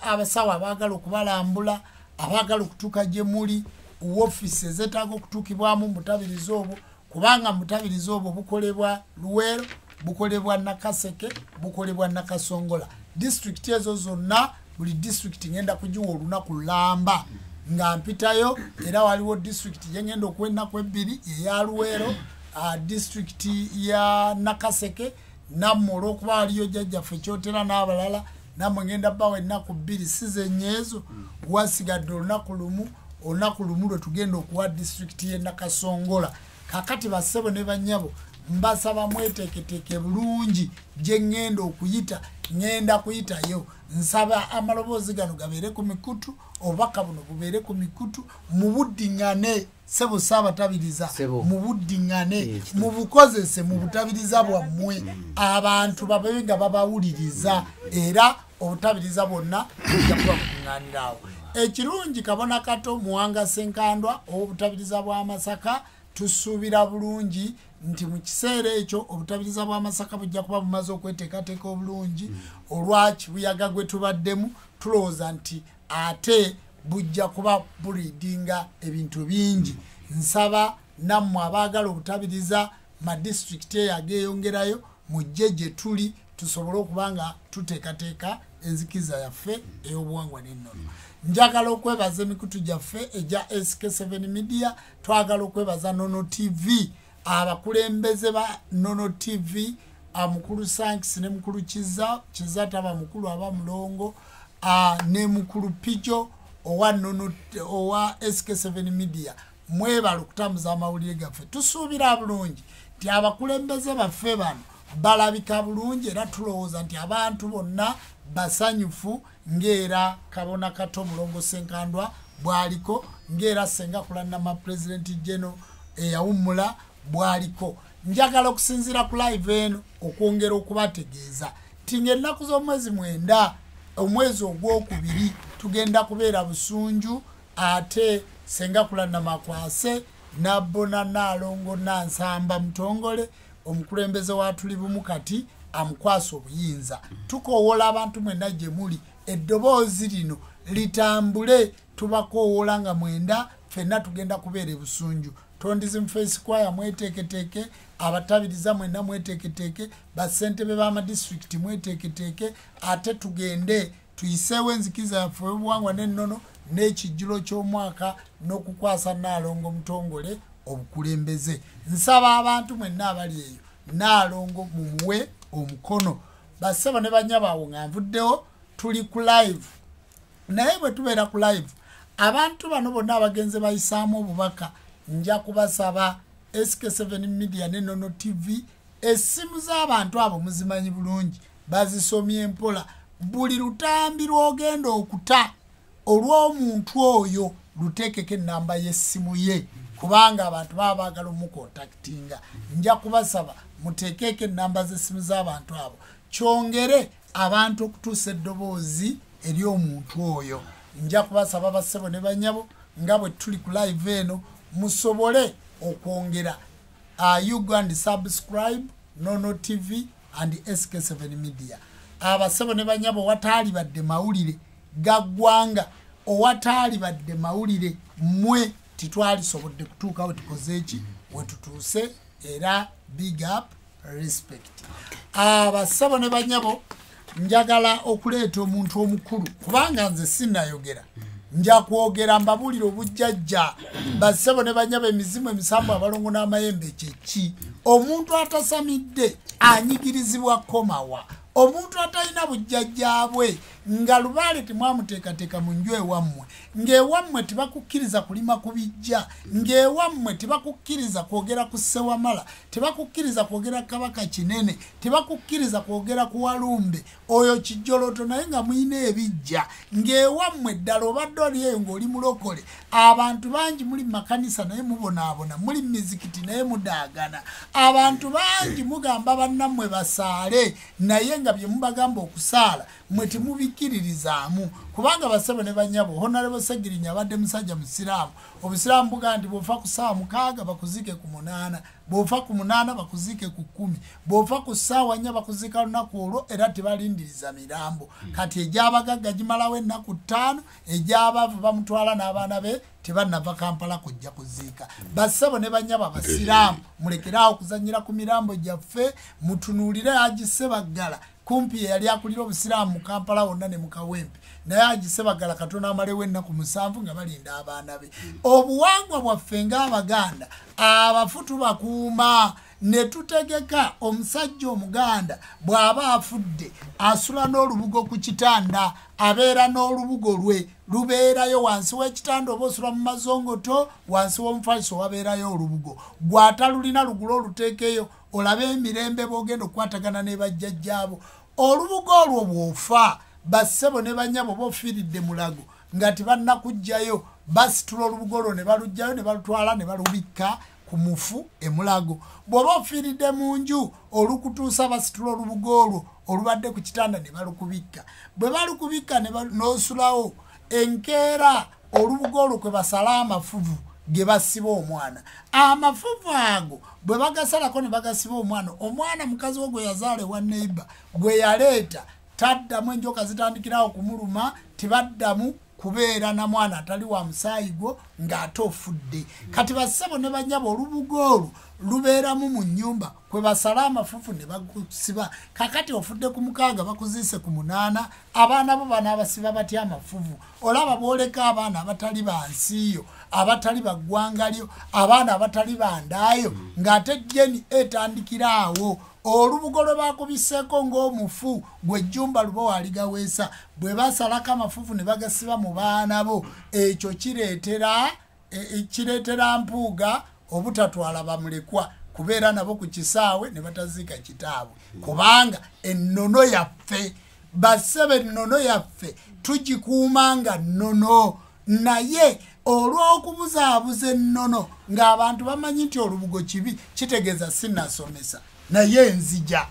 abasawo abaagala okubalambula, abaagala okutuuka gye muli, woofiisi ezeetaaga okutuukibwamu mutabiriza obwo kubanga mutabiriza obwo bukolebwa Luweero, bukolebwa Nakaseke, bukolebwa Nakasongola. District ezo zonna buli district ngenda kugiwa olunaku lulamba nga mpitayo, era waliwo district gye ngenda okuwennaku 2 eya Luweero, district ya Nakaseke nammwe olw'okuba waliyo Jjajjaffe Kyotera n'abalala nammwe ngenda bawa ennaku 2 sizenyeezo wasigadde olunaku lumu lwe tugenda okuwa district ye Nakasongola. Kakati bassebo ne banyabo mbasaba mweteeketeeke bulungi gye ngenda okuyita, ngenda kuyitayo. Nsaba amaloboozi gano gabeere ku mikutu, obubaka buno bubeere ku mikutu, mubuddiŋŋane ssebo Ssaabatabiriza, mubuddiŋŋane mubukozese mu butabiriza bwammwe, abantu babe nga babawuliriza era obutabiriza bwonna bujja kuba bukuŋŋaaniraawo. Ekirungi Kabona Kato Muwanga Senkandwa obutabiriza bwa Masaka tusuubira bulungi nti mu kiseera ekyo obutabiriza bwa Masaka bujja kuba bumaze okweteekateeka obulungi olwa kibuyaga gwe tubaddemu. Tulowooza nti ate bujja kuba buliidinga ebintu bingi. Nsaba nammwe abaagala obutabiriza madisitulikiti eyo ageeyongerayo mujje gye tuli tusobole okuba nga tuteekateeka enzikiriza yaffe ey'obuwangwa n'ennono. Njagala okwebaza emikutu gyaffe egya SK7 Media, twagala okwebaza Nono TV, abakulembeze ba Nono TV, mukulu Sankis ne mukulu Kiza taba mukulu aba Mulongo, ne mukulu Pijo owa SK7 Media. Mwebala okutambuza amawulire gaffe. Tusuubira bulungi nti abakulembeze baffe bano balabika bulungi era tulowooza nti abantu bonna basanyufu ng'era Kabona Kato Mulongo Senkandwa bwaliko, ng'era Sengakula Namapulezidenti General eyawummula bwaliko. Njagala okusinziira ku live eno okwongera okubategeeza nti ng'ennaku z'omwezi 9 omwezi ogwokubiri tugenda kubeera Busunju, ate Sengakula Namakwase Nabbona Nalongo Nansamba Mutongole omukulembeze wa Tuli Bumu kati amukwasa obuyinza. Tukoowola abantu mwenna gye muli, eddoboozi lino litambule, tubakoowola nga mwenda ffenna tugenda kubeera Busunju. Tondizi Face Choir mweteeketeeke, abatabiriza mwenna mweteeketeeke, bassentebe b'amadistrict mweteeketeeke, ate tugende tuyiseewo enzikiriza yaffe y'obuwangwa n'ennono n'ekijjulo ky'omwaka n'okukwasa Nalongo Mutongole obukulembeze. Nsaba abantu mwenna abali eyo Nalongo mumuwe omukono. Bassebo ne banyabaawo nga nvuddewo tuli ku live naye bwe tubeera ku live abantu bano bonna abagenze bayisaamu obubaka nja kubasaba SK7 Media ne Nono TV essimu z'abantu abo muzimanyi bulungi bazisomye mpola buli lutambi lwogenda okuta olw'omuntu oyo luteekeko ennamba y'essimu ye kubanga abantu baba baagala omukontaktinga nja kubasaba muteekeko ennamba z'essimu z'abantu abo kyongere abantu okutuusa eddoboozi eri omuntu oyo nja kubasaba bassebo ne banyabo nga bwe tuli ku live eno musobole okwongera you go and subscribe Nono TV and SK7 Media abassebo ne banyabo wataali badde mawulire gaggwanga owataali badde mawulire mwe titwalisobodde kutuukawo tukoze eki wetutuuse era big up respect abassebo ne banyabo njagala okuleeta omuntu omukulu kubanga nze sinnayogera nja kwogera mbabulira obujjajja bassebo ne banyabo emizimu emisambu abalongo n'amayembe kyeki omuntu atasamidde anyigirizibwa komawa omuntu atalina bujjajja bwe nga lubaale temwamuteekateeka mu nju ewammwe ng'ewammwe tebakukkiriza kulima ku bijja ng'ewammwe tebakukkiriza kwogera ku Ssewamala tebakukkiriza kwogera Kabaka Kinene tebakukkiriza kwogera ku Walumbe oyo kijjoloto naye nga muyina ebijja ng'ewammwe ddala obadde oli eyo ng'oli mulokole abantu bangi muli mu makanisa naye mubonaabona muli mu mizikiti naye mudaagana abantu bangi mugamba bannammwe basaale naye nga bye mubagamba okusaala mwe temubikiririzaamu kubanga bassebo ne banyabo Honorable Segirinya abadde musajja musiraamu obusiraamu buga nti bw'ofa ku ssaawa 6 bakuzike ku 8 bw'ofa ku 8 bakuzike ku 10 bw'ofa ku ssaawa 4 bakuzika lunaku olwo era tebalindiriza mirambo kati egy'abagagga gimalawo ennaku 5 egy'abavu bamutwala n'abaana be tebanava Kampala kujja kuziika bassebo ne banyabo abasiraamu mulekeraawo kuzanyira ku mirambo gyaffe mutunuulire Agisebagala kumpi yali akulira obusiraamu mu Kampala wonna ne mu Kawempe naye Agisebagala Katonda amalewo ennaku 7 nga balinda abaana be obuwangwa bwaffe ng'Abaganda abafutu bakuuma ne tutegeka omusajja Omuganda bw'aba afudde asula n'olubugo ku kitanda abeera n'olubugo lwe lubeerayo wansi w'ekitanda oba osula mu mazongoto wansi w'omufaliso wabeerayo olubugo bw'atalulina lugula oluteekeyo olabe emirembe bw'ogenda okukwatagana ne bajjajjaabo olubugo olwo bw'ofa bassebo ne banyabo bofiiridde mulago nga tebannakugjayo basitula olubugo olwo ne balugjayo ne balutwala ne balubikka ku mufu emulago bw'oba ofiiridde mu nju olukutuusa basitula olubugo olwo olubadde ku kitanda ne balukubikka bwe balukubikka n'osulawo enkeera olubugo olwo kwe basala amafuvu ge basiba omwana amafuvu ago bwe bagasalako ne bagasiba omwana mukazi wo gwe yazaala ewa neighbor gwe yaleeta taddamu enjoka zitandikirawo kumuluma tebaddamu kubeera na mwana atali wa musaayi gwo ng'ate ofudde kati bassebo ne banyabo olubugo olwo lubeeramu mu nnyumba kwe basala amafufu ne bagusiba kakati ofudde ku 6 bakuziise ku 8 abaana bo banaabasiba batya amafuvu olaba booleka abaana abatali bansiyo abatali baggwanga lyo abaana abatali bandaayo ng'ate jeni etandikiraawo olubugo lwe bakubiseeko ng'omufu gwe jjumba luba waligaweesa bwe basalako amafufu ne bagasiba mu baana bo ekyo kireetera mpuuga obutatwala bamulekwa kubeera nabo ku kisaawe ne bataziika kitaabwe kubanga ennono yaffe bassebe ennono yaffe tugikuumanga nnono naye olw'okubuzaabuza ennono ng'abantu bamanyi nti olubugo kibi kitegeeza sinnasomesa naye nzija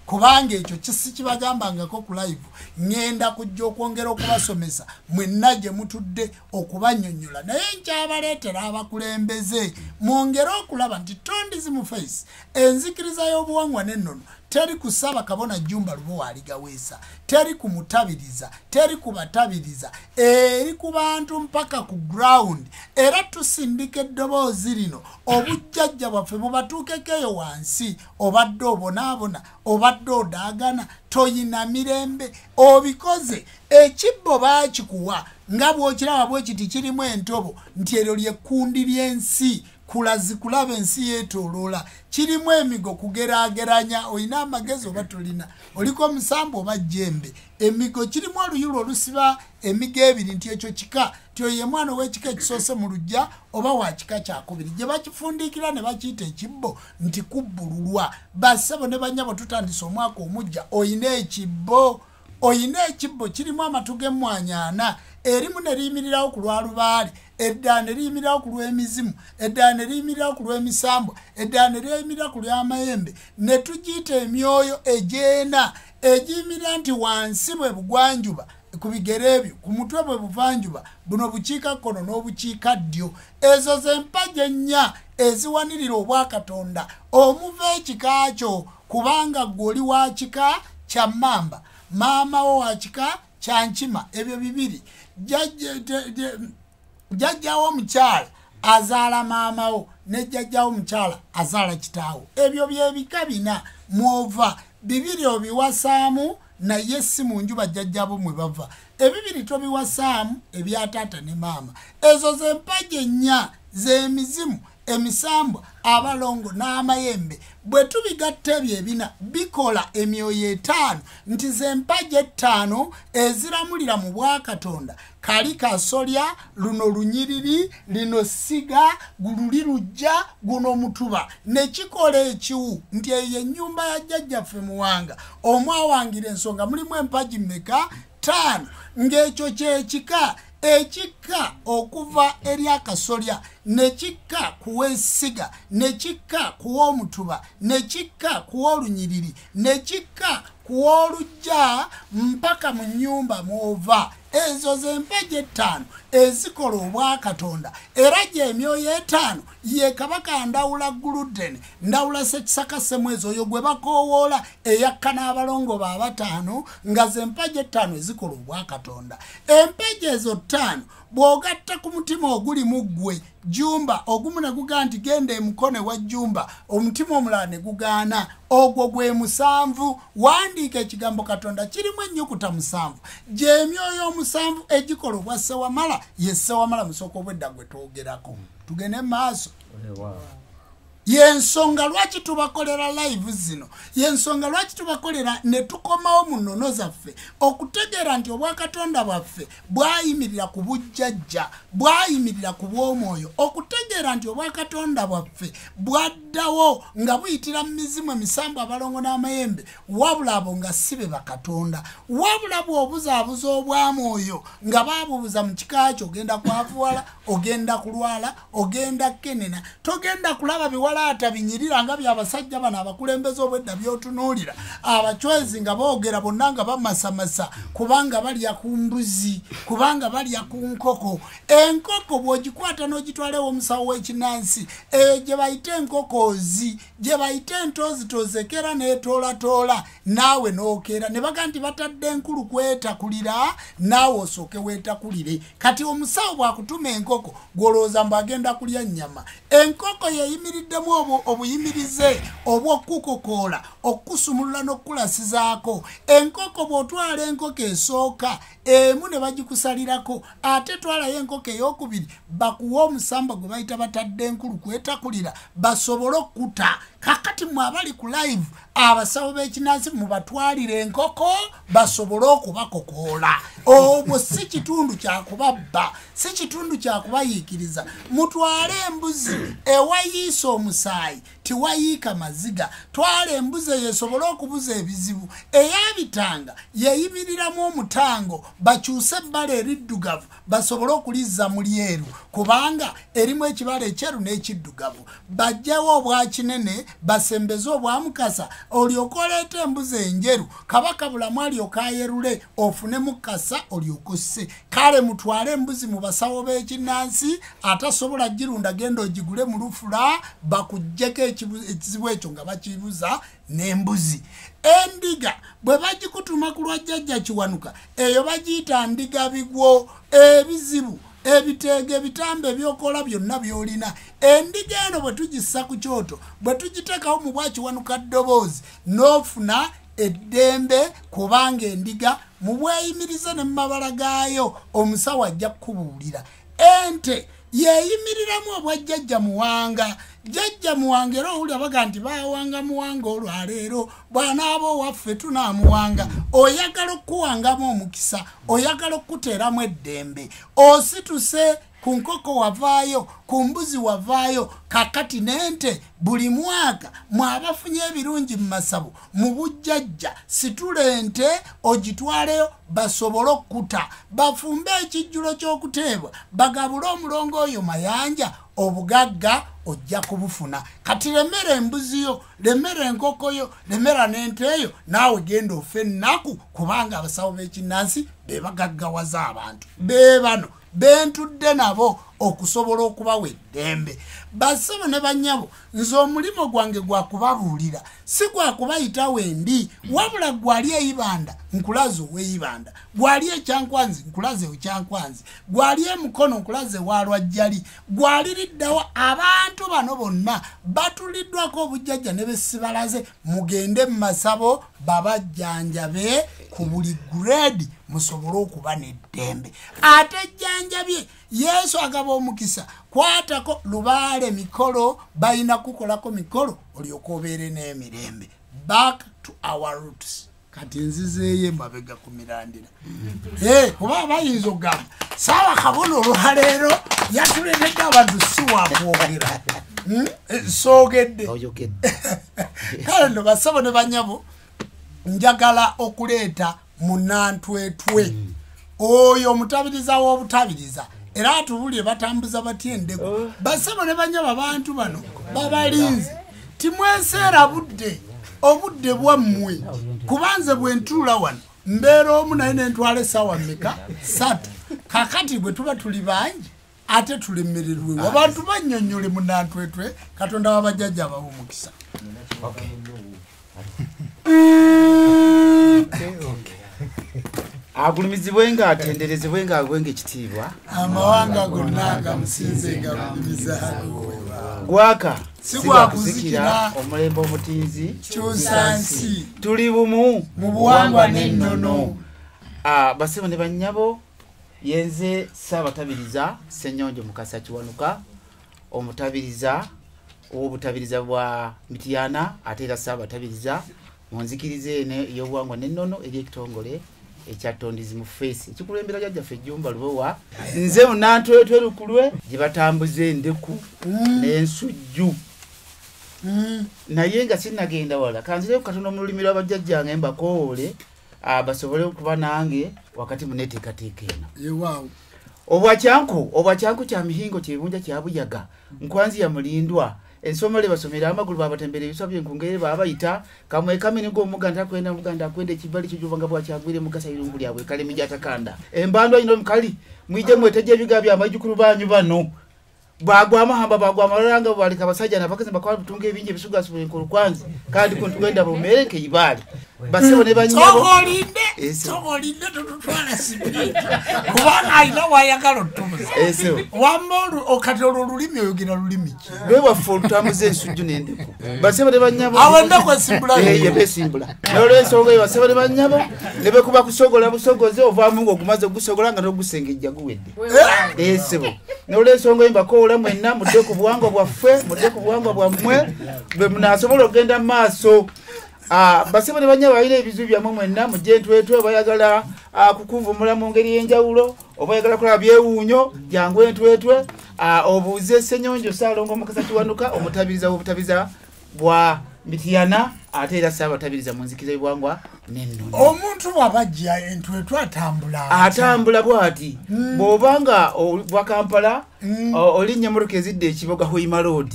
kubanga ekyo kisikibagambangako ku live ngenda kujja okwongera okubasomesa mwenna gye mutudde okubannyonnyola naye nkyabaleetera abakulembeze mwongere okulaba nti tondizi mu face enzikiriza y'obuwangwa n'ennono teri kusaba kabona jjumba lubo waligaweesa teri kumutabiriza teri kubatabiriza eri ku bantu mpaka ku ground era tusindika eddoboozi lino obujjajja bwaffe bubatuukekeyo wansi obadde obonaabona obadde odaagana toyina mirembe obikoze ekibbo baakikuwa nga bw'okiraba bwe kiti kirimu entobo nti eryo lyekkundi ly'ensi kulaba ensi yeetoloola kirimu emigo kugeraageranya olina amagezi oba tolina oliko omusambu oba jjembe emigo kirimu oluyulu olusiba emigo ebiri nti ekyo kika tyo ye mwana ow'ekika ekisoose mu lujja oba wa kika kyakubiri gye bakifundiikira ne bakiyita ekibbo nti kubbululwa bassebo ne banyabo tutandise omwaka omujja oyina ekibbo kirimu amatu g'emmwanyi 4 erimu ne liyimirirawo ku lwa lubaale eddala ne liyimirirawo ku lw'emizimu eddala ne liyimirirawo ku lw'emisambwa eddala ne liyimirira ku lw'amayembe ne tugiyita emyoyo egy'ena egiyimirira nti wansi bwe bugwanjuba ku bigere ebyo ku mutwe bwe buvanjuba buno bukiikakkono n'obukiikaddyo ezo ze mpagi ennya eziwanirira obwakatonda omuva ekika kyo kubanga gw'oli wa kika kya mmamba maama wo wa kika kya nkima ebyo bibiri jjajjawo omukyala azaala maamawo ne jjajjawo omukyala azaala kitaawo ebyo byebika 4 mwova bibiri obiwasaamu naye si mu njuba jjajjabo mwe bava ebibiri tobiwasaamu ebya taata ne maama ezo ze mpagi ennya z'emizimu emisambwa abalongo n'amayembe bwe tubigatta ebyo ebina bikola emyoyo 5 nti ze mpagi 5 eziramulira mu bwakatonda kali kasolya luno lunyiriri lino siga gululi lujja guno mutuba ne kikola ekiwu nti eyo ennyumba ya jjajjaffe muwanga omwawangira ensonga mulimu empagi mmeka 5 ng'ekyo kyekika ekikka okuva eri akasolya nekikka kuw'essiga nekikka kuw'omutuba nekikka kuw'olunyiriri nekikka kuw'olujja mpaka mu nnyumba mwova ezo ze mpagi 5 ezikola obwakatonda era gy'emyoyo 5 ye kabaka ndawula guludeni ndawula sekisaka semwezi oyo gwe bakoowoola eyakka n'abalongo ba 5 nga ze mpagi 5 ezikola obwakatonda empagi ezo 5 bw'ogatta ku mutima oguli mu ggwe jumba ogumu ne gugaa nti genda emukono wa jumba omutima omulala ne gugaana ogwo gwe 7 wandiika ekigambo katonda kirimu ennyukuta 7 gy'emyoyo 7 egikola obwa ssewamala ye ssewamala musooka obwedda gwe twogerako tugende maaso yensonga lwaki tubakolera live zino yensonga lwaki tubakolera ne tukomawo mu nnono zaffe okutegeera nti obwakatonda bwaffe bwayimirira ku bujjajja bwayimirira ku bw'omwoyo okutegeera nti obwakatonda bwaffe bwaddawo nga buyitira mu mizimu emisambu abalongo n'amayembe wabula abo nga si be bakatonda wabula bw'obuzaabuza obwamwoyo nga baabubuza mu kika kyo ogenda kwavuwala ogenda kulwala ogenda kenena togenda kulaba biwala ata binyirira nga byabasajja bano abakulembeze obwedda byotunuulira abachwezi nga boogera bonna nga bamasamasa kubanga balya ku mbuzi kubanga balya ku nkoko enkoko bw'ogikwata n'ogitwalewo omusawo w'ekinansi eyo gye bayita enkokozi gye bayita entozitozekera n'etoolatola naawe n'okeera ne baga nti batadde enkulu kwetakulira naawe osooke weetakulire kati omusawo bw'akutuma enkoko gw'olowooza mbu agenda kulya nnyama enkoko yeyimiriddemu obuyimirize obw'okukokoola okusumulula n'okukulasizaako enkoko bw'otwala enkoko esooka emu ne bagikusalirako ate twalayo enkoko ey'okubiri bakuwa omusamba gwe bayita batadde enkulu kwetakulira basobole okkuta kakati mwe abali ku live abasawo b'ekinansi mubatwalire enkoko basobole okubakokoola obwo si kitundu kyakubabba si kitundu kyakubayiikiriza mutwale embuzi ewayiisa omusaayi tiwayiika maziga twala embuzi eyo esobole okubuza ebizibu eyabitanga yeyimiriramu omutango bakyuse ebbala eriddugavu basobole okulizza mu lyeru kubanga erimu ekibala ekyeru n'ekiddugavu bajjawo obwakinene basembeze obwamukasa olyoka oleeta embuzi enjeru kabaka bulamu alyoka ayerule ofune mukasa olyoka osse kale mutwale embuzi mu basawo b'ekinnansi atasobola girunda genda ogigule mu lufula bakuggyeko ekizibu ekyo nga bakibuza n'embuzi endiga bwe bagikutuma ku lwa jjajja kiwanuka eyo bagiyita ndiga bigwo ebizibu ebiteege ebitambe ebyokola byonna byolina endiga eno bwe tugissa ku kyoto bwe tugiteekawo mu bwakiwanuka ddoboozi n'ofuna eddembe kubanga endiga mu bweyimirize ne mu mabala gaayo omusawo ajja kukubuulira ente yeyimiriramu obwajjajja muwanga jjajja muwanga era owulira baga nti bawanga muwanga olwaleero bw'anaaba owaffe tunaamuwanga oyagala okukuwangamu omukisa oyagala okukuteeramu eddembe osituse ku nkoko wavaayo ku mbuzi wavaayo kakati n'ente buli mwaka mwabafunye ebirungi mu masabo mu bujjajja situle ente ogitwaleyo basobole okukuta bafumbe ekijjulo ky'okuteebwa bagabule omulongo oyo mayanja obugagga ojja kubufuna kati lemera embuzi yo lemera enkoko yo lemera n'ente eyo naawe genda ofe ennaku kubanga abasawo b'ekinnansi be bagaggawaza abantu be bano bentudde nabo okusobola okubawa eddembe basebo ne bannyabo nze omulimo gwange gwakubabuulira si gwakubayita wembi wabula gwali eyibanda nkulaze ow'eyibanda gwali ekyankwanzi nkulaze ekyankwanzi gwali emukono nkulaze walwajjali gwali liddawo abantu bano bonna batuliddwako obujjajja ne besibalaze mugende mu masabo babajjanjabe ku buli grade musobole okuba n'eddembe ate ejjanjabye yesu agaba omukisa kwatako lubaale mikolo balina kukolako mikolo olyoka obeere n'emirembe back to our roots kati nzizeeyo emabega ku mirandira kuba bayinza okugamba saawa kabona olwaleero yatuleetedde abantu siwakwogera soogedde kale no basabo ne banyabo njagala okuleeta munantwetwe oyo omutabiriza w'obutabiriza era atubulire batambuza batya endego basabo ne banyaba abantu bano babalinze timweseera obudde bwammwe kubanze bwe ntuula wano mbeera omu naye nentwala essaawa mmeka 3 kakati bwe tuba tuli bangi ate tulemererwe abantu bannyonnyole munantwetwe katonda wabajjajja abawa omukisa agulumizibwe nga atenderezebwe nga agwenga ekitiibwa amawanga gonna gamusinzenga bulumizaago gwaka sigwakuzikira omulembe omutinzi kyusansi tuli bumu mu buwangwa n'ennono basebo ne bannyabo yenze Ssaabatabiriza Ssenyonjo Mukasa Kiwanuka omutabiriza ow'obutabiriza bwa Mityana ate era Ssaabatabiriza mu nzikiriza eno ey'obuwangwa n'ennono eri ekitongole ekyatondizi mu face ekikulembera jjajjaffe Ejjumba Lubowa nze munantwetwe lukulwe gye batambuza endeku n'ensujju naye nga sinnagenda wala kanzireyo Katonda mu lulimi lw'abajjajjange mbakoowole basobole okuba nange wakati muneteekateeka eno obwacyanku kya mihingo kyebunja kya buyaga nkwanzi ya mulindwa ensomole basomera amagulu babatembera ebiswa byenkungere babayita kamwe kamene ng'omuganda akwenda muganda akwenda ekibali kijuvanga bwakyagwire mugasa irungu lyabwe kale mijatakanda embandwa ino mukali mwije mweteje ebiga byamajukulu banyu bano bagwa amahamba bagwa amalanga balika abasajja nabakazi bakwa butunga ebinje bisugasubula enkulu kwanzi kandi kuntugenda bumereke ibali basebo ne banyabo togolinde tutwala sibiri kubanga ayina wayagala otubuza wambolu okatolo olulimi oyogera lulimi ki lwe waffe olutamuza ensujju n'endeku basebo ne banyabo awenda kwesimbula besimbula n'olwensonga eyo basebo ne banyabo ne bekuba kusogola busogoze ovaamu ng'ogumaze ogusogola nga n'ogusengejja guwedde sebo n'olwensonga eyo mbakoola mwenna mudde ku buwangwa bwaffe mudde ku buwangwa bwammwe bwe munaasobola okugenda mu maaso basebo ne banyabo balina ebizibu byammwe mwenna mujje ntwetwe bayagala kukuvumula mu ngeri y'enjawulo oba oyagala kulaba byewuunyo jangu entwetwe obuuze Ssenyonjo Ssaalongo Mukasa Kiwanuka omutabiriza w'obutabiriza bwa Mityana ate era Ssaabatabiriza mu nzikiriza y'obuwangwa n'ennono omuntu bw'abajja entwetwe atambula bw'ati bw'obanga bwa Kampala olinnya emmotoka ezidde ekiboga Hoima Road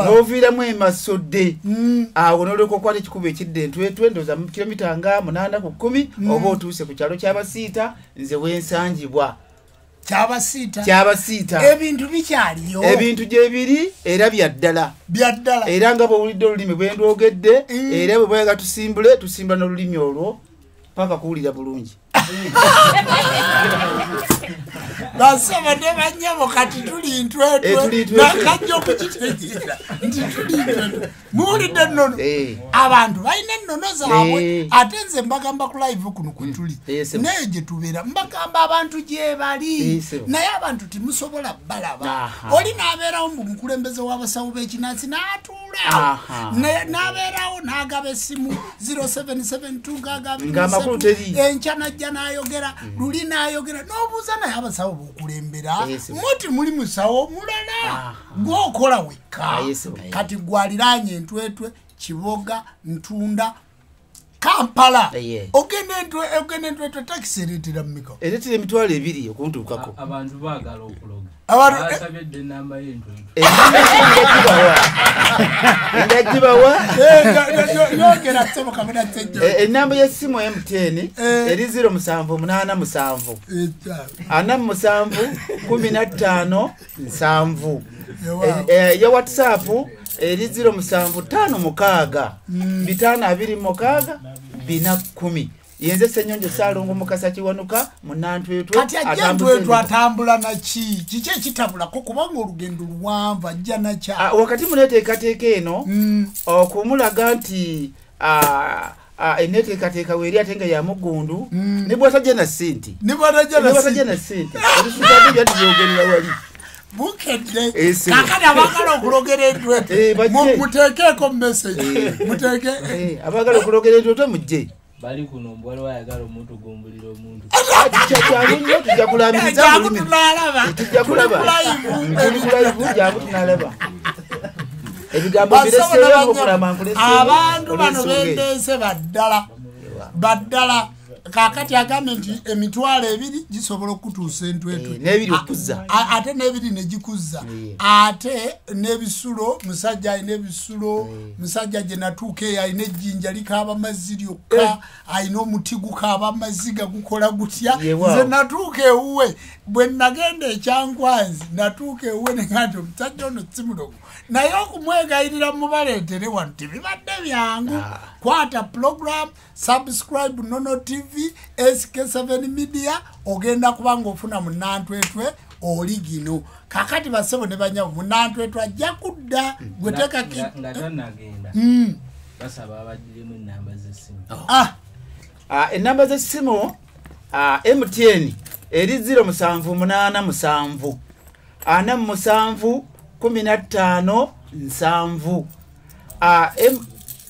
n'oviiramu emasodde awo n'olyoka okwata ekikubo ekidde entwetwe ndowooza kilomita nga 8 ku 10 oba otuuse ku kyalo ky'Abasiita nze wensangibwa kyabasiita ebintu bikyaliyo ebintu gyebiri era byaddala era nga bw'owulidde olulimi bwe ndwogedde era bwe bwega tusimbula n'olulimi olwo paka kuwulira bulungi basaba ne banyabo kati tuli ntwetwe nakajja okukitegeera nti tuli ntwetwe muwulidde nnono abantu balina ennono zaabwe ate nze mbagamba ku live kuno kwe tuli naye gye tubeera mbagamba abantu gye bali naye abantu timusobola balaba oli n'abeerawo mu mukulembeze w'abasawo b'ekinansi n'atuula n'abeerawo n'agaba essimu 0772 enkya najja n'ayogera luli n'ayogera n'obuuza naye abasawo b'okulembera muti muli musawo mulala gw'okola wekka kati gwaliraanye entwetwe Kiboga Ntunda Kampala ogende entwetwe takisi ereetera mu miko ereetera emitwalo 2 okuntuukako abantu baagala okuloga asabedde enamba y'entwetwe yogera ssebo kabona tejjo enamba y'essimu MTN eri 0787 47 ya WhatsApp eri 0756 526 410 yenze Ssenyonjo Ssaalongo Mukasa Kiwanuka munantwetwe kati ajjantwetwe atambula naki kiki ekitabulako kubanga olugendo luwanva ajja nakya wakati muneteekateeka eno okumulaga nti eneteekateeka weeri ate nga ya mugundu ne bw'atajja na ssente olisuzabyatibyogerera wali bukedde kakati abagala okulogera entwetwe muteekeeko message muteeke abagala okulogera entwetwe mujje bali kuno mbwali wayagala omuntu ogumbulira omuntu tujja kulambiriza tunalaba ebigambo bireseeyo n'okulaba abantu bano bendeese baddala kakati agambe nti emitwalo 2 gisobola okutuusa entwetwe n'ebiri okuzza ate n'ebiri ne gikuzza ate n'ebisulo musajja alina ebisulo musajja gye natuuka eyo alina ejjinja likaaba mazzi lyokka alina omuti gukaaba amazzi gagukola gutya nze natuuka ewuwe bwe nagenda ekyankwanzi natuuka ewuwe neŋati omusajja ono simulogo naye okumwegayirira mubaleetere wano tebibadde byangu kwata program subscribe Nono TV SK7 Media ogenda kubanga ofuna munantwetwe oli gino kakati basebo ne banyawo munantwetwe ajja kudda gweteka nga tannagenda basaba abaddiremu ennamba z'essimu ennamba z'essimu MTN eri 0787 47 15 7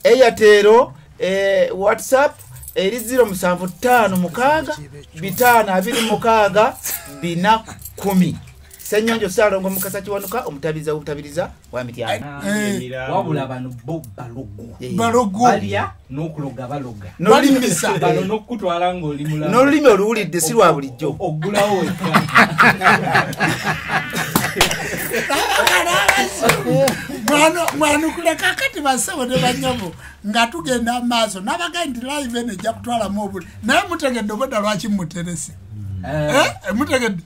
Airtel WhatsApp eri 0756 526 Ssenyonjo Ssaalongo Mukasa Kiwanuka omutabiriza wa Mityana wabula bano bo balogo balya n'okuloga baloga balimisa balo n'okutwala ng'oli mulamu n'olulimi oluwulidde si lwa bulijjo oggulawo mwanu kuleka kakati basebo ne banyabo nga tugenda maaso n'abaga nti live eno ejja kutwalamu obuli naye mutegedde obwedda lwaki muterese mutegedde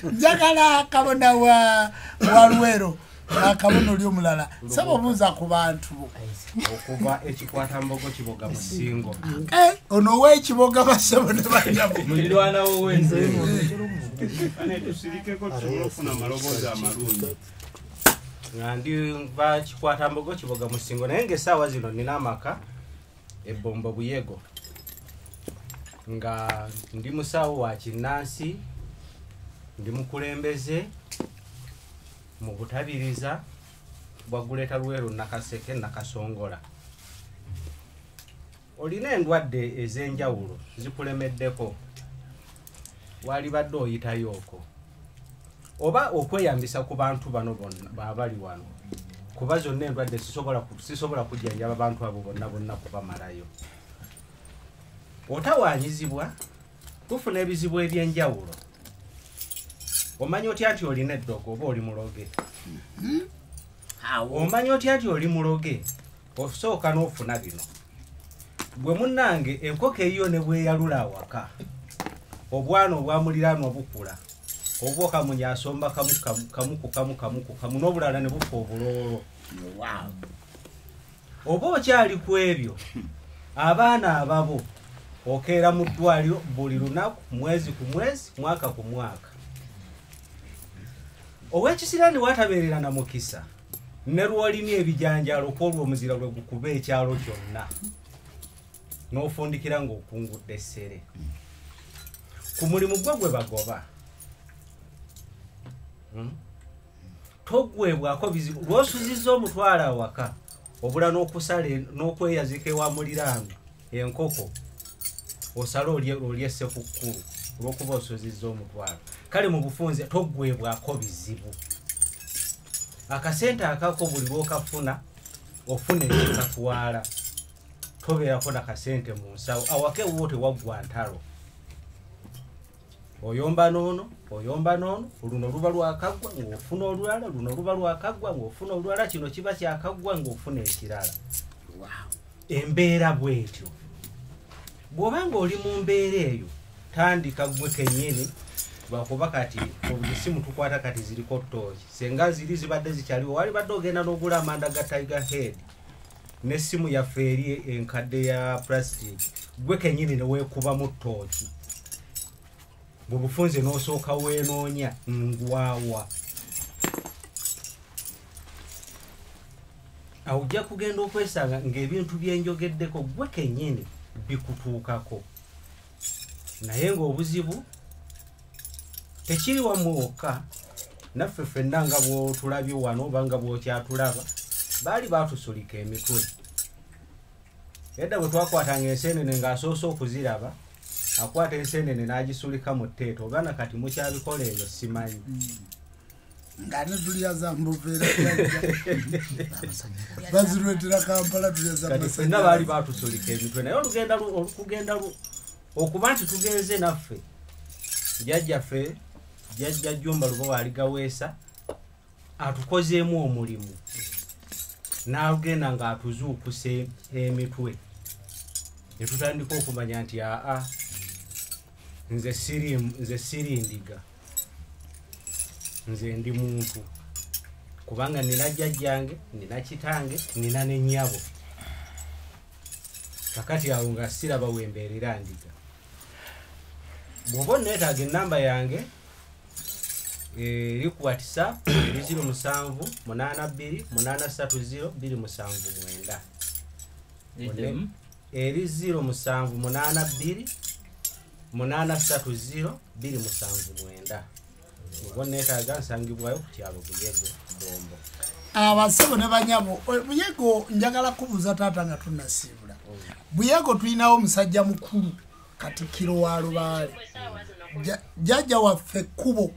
njagala kabona wa Luweero akabona oli omulala sabo buuza ku bantu okuva ekikwatambogo Kiboga Musingo ono w'ekiboga basebo ne banyabo mulirwana wowenze ane tusirikeko tusobola okufuna amaloboozi amalungi nga ndi Kikwatambogo Kiboga Musingo naye ng'essaawa zino nina amaka ebbombo Buyego nga ndi musawo wa kinnansi ndi mukulembeze mu butabiriza bwa Guleta Luweero Nakaseke Nakasongola olina endwadde ez'enjawulo zikulemeddeko wali badde oyitayo okwo oba okweyambisa ku bantu bano bonna babali wano kuba zonna endwadde sisobola kujjanjaba abantu abo bonna kubamalayo otawanyizibwa tufuna ebizibu eby'enjawulo omanyi otya nti olina eddogo oba oli muloge omanyi otya nti oli muloge osooka n'ofuna bino bwe munnange enkoko eyiyo ne bweyalula awaka obwana obwamuliraanwa bukula obwokamunya asomba kamu n'obulala ne bufa obuloolo oba okyali ku ebyo abaana ababo okeera mu ddwaliro buli lunaku mwezi ku mwezi mwaka ku mwaka ow'ekisiraani watabeerera na mukisa ne lw'olimya ebijanjaalo kwolwo omuzira lwe gukuba ekyalo kyonna n'ofundikira ng'okungudde essere ku mulimu gwe bagoba togwebwako bizibu lw'osuzizza omutwalo awaka obula n'okusala n'okweyazika ewa muliraano enkoko osala olye sekukkulu olw'okuba osuzizza omutwalo kale mu bufunze togwebwako bizibu akasente akako buli lw'okafuna ofuna ekikatwala tobeerako nakasente mu nsawo awaka ewuwo tewaggwa ntalo oyomba n'ono luno luba lwakaggwa ng'ofuna olulala luno luba lwakaggwa ng'ofuna olulala kino kiba kyakaggwa ng'ofuna ekirala embeera bwetyo bw'oba ng'oli mu mbeera eyo tandika gwe kennyini lwakuba kati obulisimu tukwata kati ziriko tooki senga ziri zibadde zikyaliwo wali badde ogenda n'ogula amanda ga Tiger Head n'essimu yaffe eri enkadde ya plastic gwe kennyini ne weekubamu tooki bwe bufunze n'osooka weenoonya ngwawa awo ojja kugenda okwesanga ng'ebintu byenjogeddeko gwe kennyini bikutuukako naye ng'obuzibu tekiri wammwe wokka naffe ffenna nga bw'otulabye wano oba nga bw'okyatulaba baali baatusulika emitwe edda bwe twakwatanga enseenene ng'asoose okuziraba akwata enseenene n'agisulika mu tteeta oba nakati mukyabikola eyo simanyi ng'ate tulya za mbuveera bazirwetera Kampala tulya za kati ffenna baali baatusulika emitwe naye olukugenda okuba nti tugenze naffe jjajjaffe jjajja Jjumba Lubowa aligaweesa atukozeemu omulimu n'agenda ng'atuzuukusa emitwe ne tutandika okumanya nti nze siri ndiga nze ndi muntu kubanga nina jjajjange nina kitange nina n'ennyabo kakati awo nga siraba wembeerera ndiga bw'oba onneetaaga ennamba yange eri ku WhatsApp eri 0782830279 eri 0782830279 bw'oba onneetaaga nsangibwayo ku kyalo Buyego Bombo. Abasebo ne banyabo Buyego njagala kubuuza taata nga tunnasiibula Buyego tulinawo omusajja mukulu Katikkiro wa Lubaale jjajja waffe Kkubo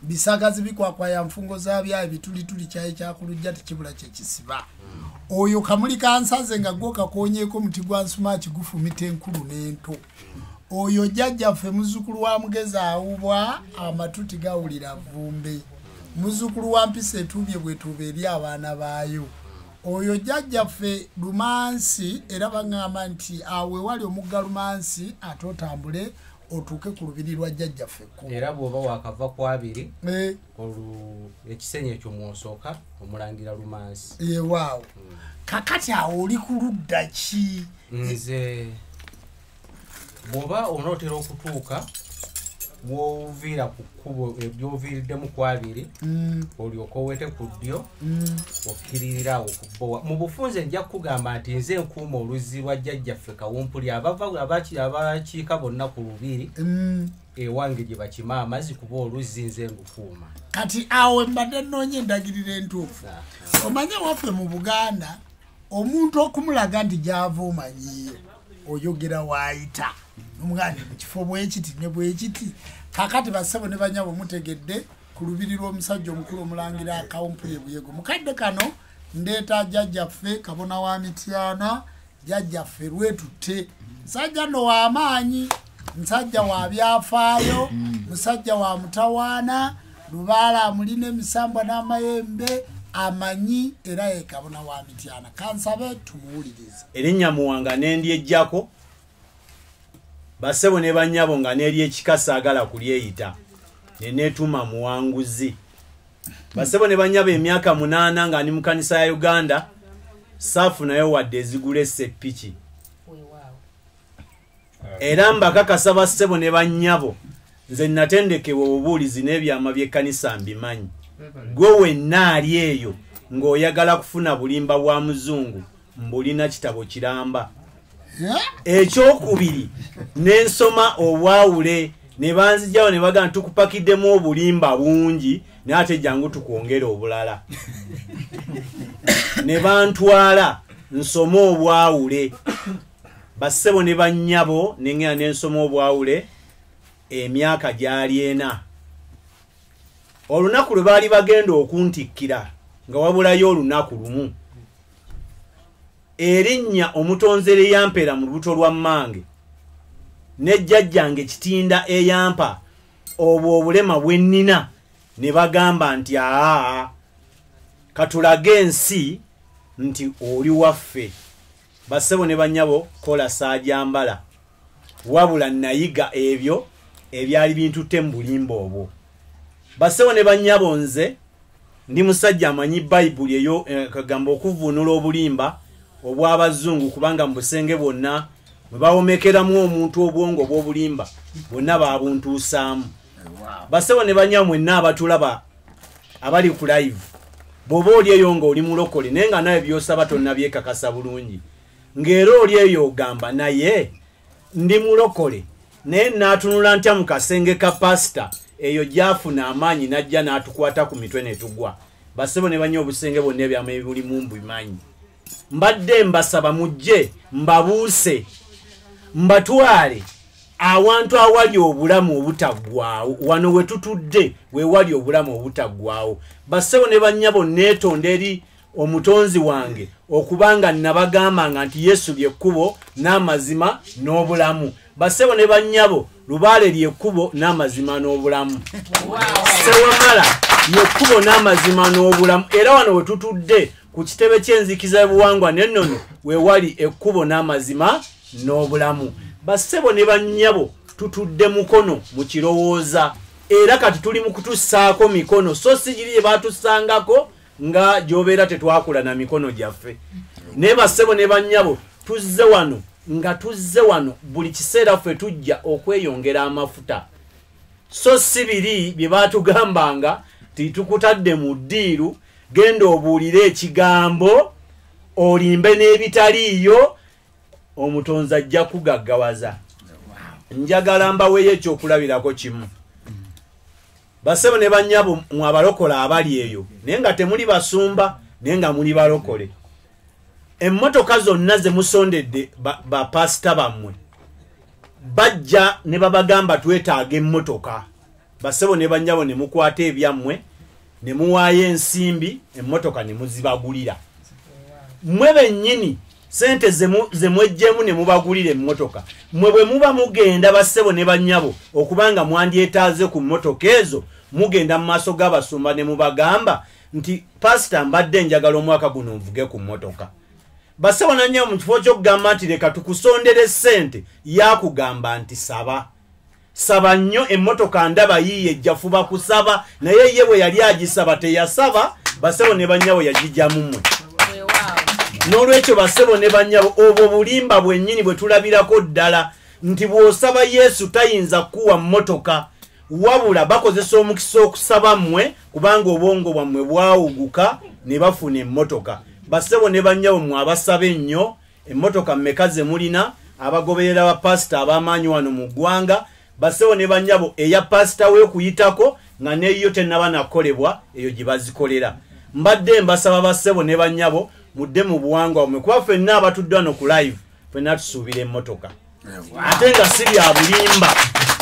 bisagazi bikwakwa ya nfungo za byaye bituli kyayi kyakulujja tekibula kyekisiba oyo kamuli kansaze nga gwo kakonyeeko muti gwa nsuma kigufumita enkulu n'ento oyo jjajja ffe muzzukulu wa Mugezi awubwa amatuti gawulira vumbe muzzukulu wa Mpisa etuubye bwetuuba eri abaana baayo oyo jjajja ffe Lumansi era baŋŋamba nti awe wali omugga Lumansi ate otambule otuuke ku lubiri lwa jjajja ffe Kkubo era bw'oba wakava ku abiri ekisenyi ekyo mwosooka omulangira Lumansi waawo kakati awo oli ku ludda ki nze bw'oba onootera okutuuka bw'oviira ku kkubo ebyoviiriddemu ku abiri olyoka owete ku ddyo okkiririra okubbowa mu bufunze nja kugamba nti nze nkuuma oluzzi lwa jjajjaffe Kawumpuli abakiika bonna ku lubiri ewange gye bakima amazzi kuba oluzzi nze lukuuma kati awo mbadde nnoonya endagiriro entuufu omanye waffe mu Buganda omuntu okumulaga nti gy'ava omanyiyo oyogera waayita n'omuganda mu kifo bwekiti ne bwekiti kakati bassebo ne banyabo mutegedde ku lubiri lw'omusajja omukulu omulangira Kawumpuli Buyego mukadde kano ndeeta jjajjaffe Kabona wa Mityana jjajjaffe Lwetutte musajja nno w'amaanyi musajja wa byafaayo musajja wa mutawaana Lubaale amulina emisambwa n'amayembe amanyi era ye Kabona wa Mityana kansabe tumuwulirize erinnya Muwanga n'endyejjako bassebo ne bannyabo nga n'eryekikasa agala kulyeyita neneetuma Muwanguzi bassebo ne bannyabo emyaka 8 nga ni mu kanisa ya Uganda saafu nayo wadde ezigula esseppiki era mbakakasa bassebo ne bannyabo nze natendekewa obubuulizi n'ebyama by'ekkanisa mbimanyi gwe wenna ali eyo ng'oyagala kufuna bulimba bwa muzungu mbulina kitabo kiramba ekyokubiri n'ensoma obwawule ne banzijawo ne bagamba tukupakiddemu obulimba bungi naye ate jangu tukwongera obulala ne bantwala nsoma obwawule bassebo ne bannyabo nengera n'ensoma obwawule emyaka gyali ena olunaku lwe baali bagenda okuntikkira nga wabulayo olunaku lumu erinnya omutonzi eriyampeera mu lubuto lwa mmange ne jjajjange kitinda eyampa obwo obulema bwe nnina ne bagamba nti aa katulage ensi nti oli waffe bassebo ne bannyabo kola saajambala wabula nayiga ebyo ebyali bintutte mu bulimba obwo bassebo ne bannyabo nze ndi musajja amanyi bayibuli eyo kagamba okuvvuunula obulimba obw'abazungu kubanga mu busenge bwonna bwe bawomekeramu omuntu obwongo obw'obulimba bonna babuntuusaamu bassebo ne bannyabo mwenna abatulaba abali ku live bw'oba oli eyo ng'oli mulokole naye nga nawe byosaba tonna byekakasa bulungi ng'era oli eyo ogamba naye ndi mulokole naye n'atunula ntya mu kasenge ka pasita eyo gyafuna amaanyi n'ajja n'atukwata ku mitwe ne tugwa bassebo ne bannyabo obusenge bwonna ebyama ebibulimu mbimanyi mbadde mbasaba mujje mbabuuse mbatwale awantu awali obulamu obutaggwaawo wano we tutudde we wali obulamu obutaggwaawo bassebo ne bannyabo neetonda eri omutonzi wange okubanga nabagambanga nti yesu lyekkubo n'amazima n'obulamu bassebo ne bannyabo lubaale lyekkubo n'amazima n'obulamu sewamala lyekkubo n'amazima n'obulamu era wano we tutudde ku kitebe ky'enzikiza y'obuwangwa n'ennono we wali ekkubo n'amazima n'obulamu bassebo ne bannyabo tutudde mukono mu kirowooza era kati tuli mu kutussaako mikono so sigiri gye batussangako nga gy'obeera tetwakula na mikono gyaffe naye bassebo ne bannyabo tuzze wano nga tuzze wano buli kiseera ffe tujja okweyongera amafuta so si biri bye baatugambanga titukutadde mu ddiiru genda obuulire ekigambo olimbe n'ebitaliiyo omutonzi ajja kugaggawaza njagala mbaweeyo ekyokulabirako kimu bassebo ne bannyabo mwabalokola abali eyo naye nga temuli basumba naye nga muli balokole emmotoka zonna ze musondedde bapasita bammwe bajja ne babagamba twetaaga emmotoka bassebo ne bannyabo ne mukwata ebyammwe ne muwaayo ensimbi emmotoka ne muzibagulira mmwe bennyini sente ze mwejjemu ne mubagulira emmotoka mmwe bwe muba mugenda bassebo ne bannyabo okubanga mwandyetaaze ku mmotoka ezo mugenda mu maaso g'abasumba ne mubagamba nti pasita mbadde njagala omwaka guno nvuge ku mmotoka bassebo nannyabo mu kifo ky'okugamba nti leka tukusondere ssente yakugamba nti saba nnyo emmotoka ndaba yiye ejjafuba kusaba naye ye bwe yali agisaba teyasaba bassebo ne bannyabo yagijjamu mmwe n'olwekyo bassebo ne bannyabo obwo bulimba bwennyini bwe tulabirako ddala nti bw'osaba yesu tayinza kuwa mmotoka wabula bakozesa omukisa okusaba mmwe kubanga obwongo bwammwe bwawuguka ne bafuna emmotoka bassebo ne bannyabo mmwe abasaba ennyo emmotoka mmeka ze mulina abagoberera bapasita ab'amaanyi wano mu ggwanga bassebo ne bannyabo eya pasita weekuyitako nga neyo tennaba nakolebwa eyo gye bazikolera mbadde mbasaba bassebo ne bannyabo mudde mu buwangwa bumwe kuba ffenna abatudde wano ku live ffenna tusuubira emmotoka ate nga si bya bulimba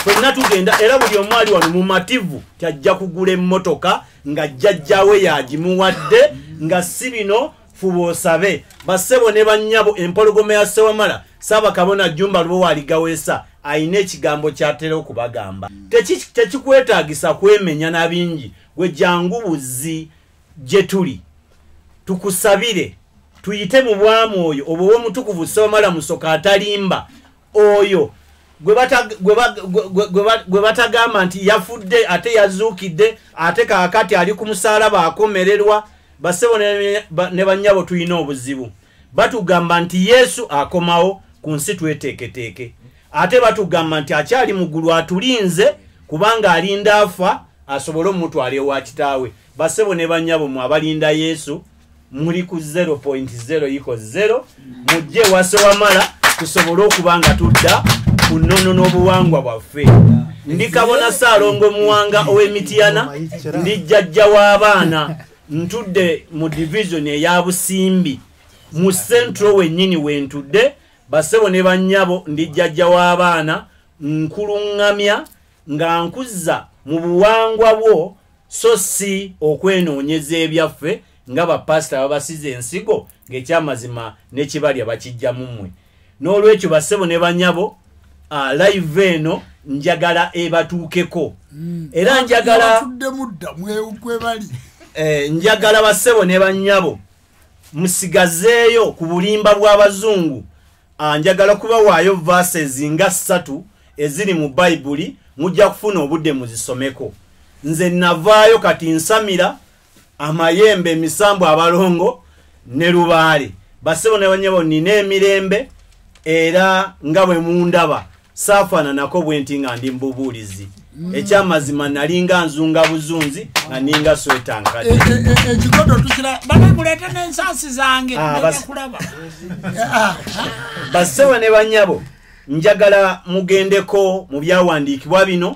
ffenna tugenda era buli omu ali wano mumativu tyajja kugula emmotoka nga jjajjawe yagimuwadde nga si bino fuba osabe bassebo ne bannyabo empologoma ya Ssewamala Ssaabakabona Jjumba Lubowa aligaweesa ayina ekigambo kyatera okubagamba tekikwetaagisa kwemenya na bingi gwe jangu buzzi gye tuli tukusabire tuyite mu bwamu oyo obwo omutukuvu Ssewamala Musoka atalimba oyo gwe batagamba nti yafudde ate yazuukidde ate kaakati ali ku musaalaba akomererwa bassebo ne bannyabo tulina obuzibu batugamba nti yesu akomawo ku nsi tweteeketeeke ate batugamba nti akyali muggulu atulinze kubanga alinda afa asobole omutwala ewa kitaawe. Basebo ne bannyabo mu abalinda Yesu muli ku 0.0 mujje wase wamala tusobole okubanga tudda ku nnono n'obuwangwa bwaffe. Ndi Kabona Saalongo Muwanga ow'Emityana, ndi jjajja w'abaana, ntudde mu division eya Busimbi mu Central wennyini wentudde. Basebo ne bannyabo ndi jjajja w'abaana, nkuluŋŋamya nga nkuzza mu buwangwa bwo so si okwenoonyeza ebyaffe nga bapasita babasize ensigo ng'ekyamazima n'ekibalya bakijja mu mmwe. N'olwekyo basebo ne bannyabo live eno njagala ebatuukeko era njagala basebo ne bannyabo musigazeeyo ku bulimba bw'abazungu. Njagala kubawaayo verses nga 3 eziri mu Bayibuli, mujja kufuna obudde muzisomeko. Nze navaayo kati nsamira amayembe emisambu abalongo ne lubaale. Basebo ne bannyabo nina emirembe era nga bwe mundaba saafaananako bwenti nga ndi mbubuulizi. Ekyamazima nalinga nzunga buzunzi nga ninga sweta nkadde. Ekikodo tukira banakuleeta n'ensansi zange kulaba. Basebo ne bannyabo njagala mugendeko mu byawandiikibwa bino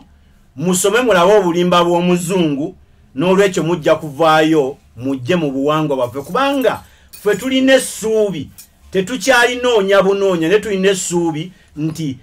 musome mulabe obulimba bw'omuzungu, n'olwekyo mujja kuvaayo mujje mu buwangwa bwaffe kubanga ffe tulina essuubi tetukyalinoonya bunoonya ne tulina essuubi nti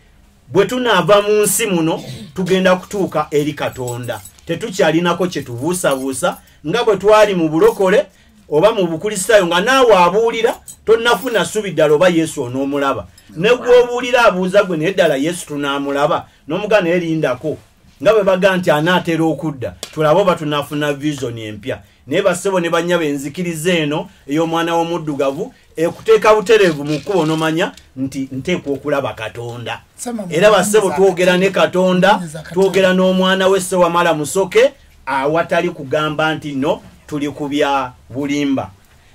bwe tunaava mu nsi muno tugenda kutuuka eri Katonda. Tetukyalinako kye tubuusabuusa nga bwe twali mu bulokole oba mu bukristaayo nga naawe abuulira tonnafuna ssuubi ddala oba Yesu onoomulaba. Ne gw'obuulira abuuza gwe naye ddala Yesu tunaamulaba n'omugana erindako nga bwe baga nti anaatera okudda tulabe oba tunafuna vision empya. Naye basebo ne bannyabo enzikiriza eno ey'omwana w'omuddugavu ekuteeka butereevu mu kkubo nomanya nti nteekwa okulaba Katonda. Era basebo twogera ne Katonda, twogera n'omwana we Ssewamala Musoke awatali kugamba nti no tuli ku bya bulimba.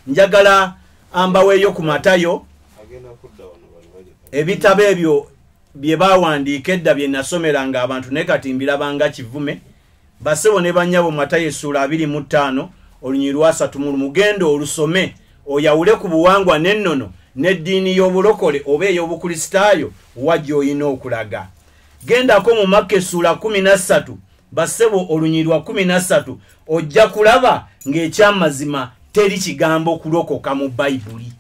Njagala ambaweeyo ku Matayo ebitabo ebyo bye baawandiika edda bye nasomeranga abantu naye kati mbirabanga kivume. Basebo ne bannyabo Matayo essula 25 olunyiri lwa 3 mugenda olusome oyawule ku buwangwa n'ennono n'eddiini y'obulokole oba ey'obukristaayo wajja oyina okulaga. Gendako mu Makka essula 13 basebo olunyiri lwa 13 ojja kulaba ng'ekyamazima teri kigambo kulokoka mu Bayibuli.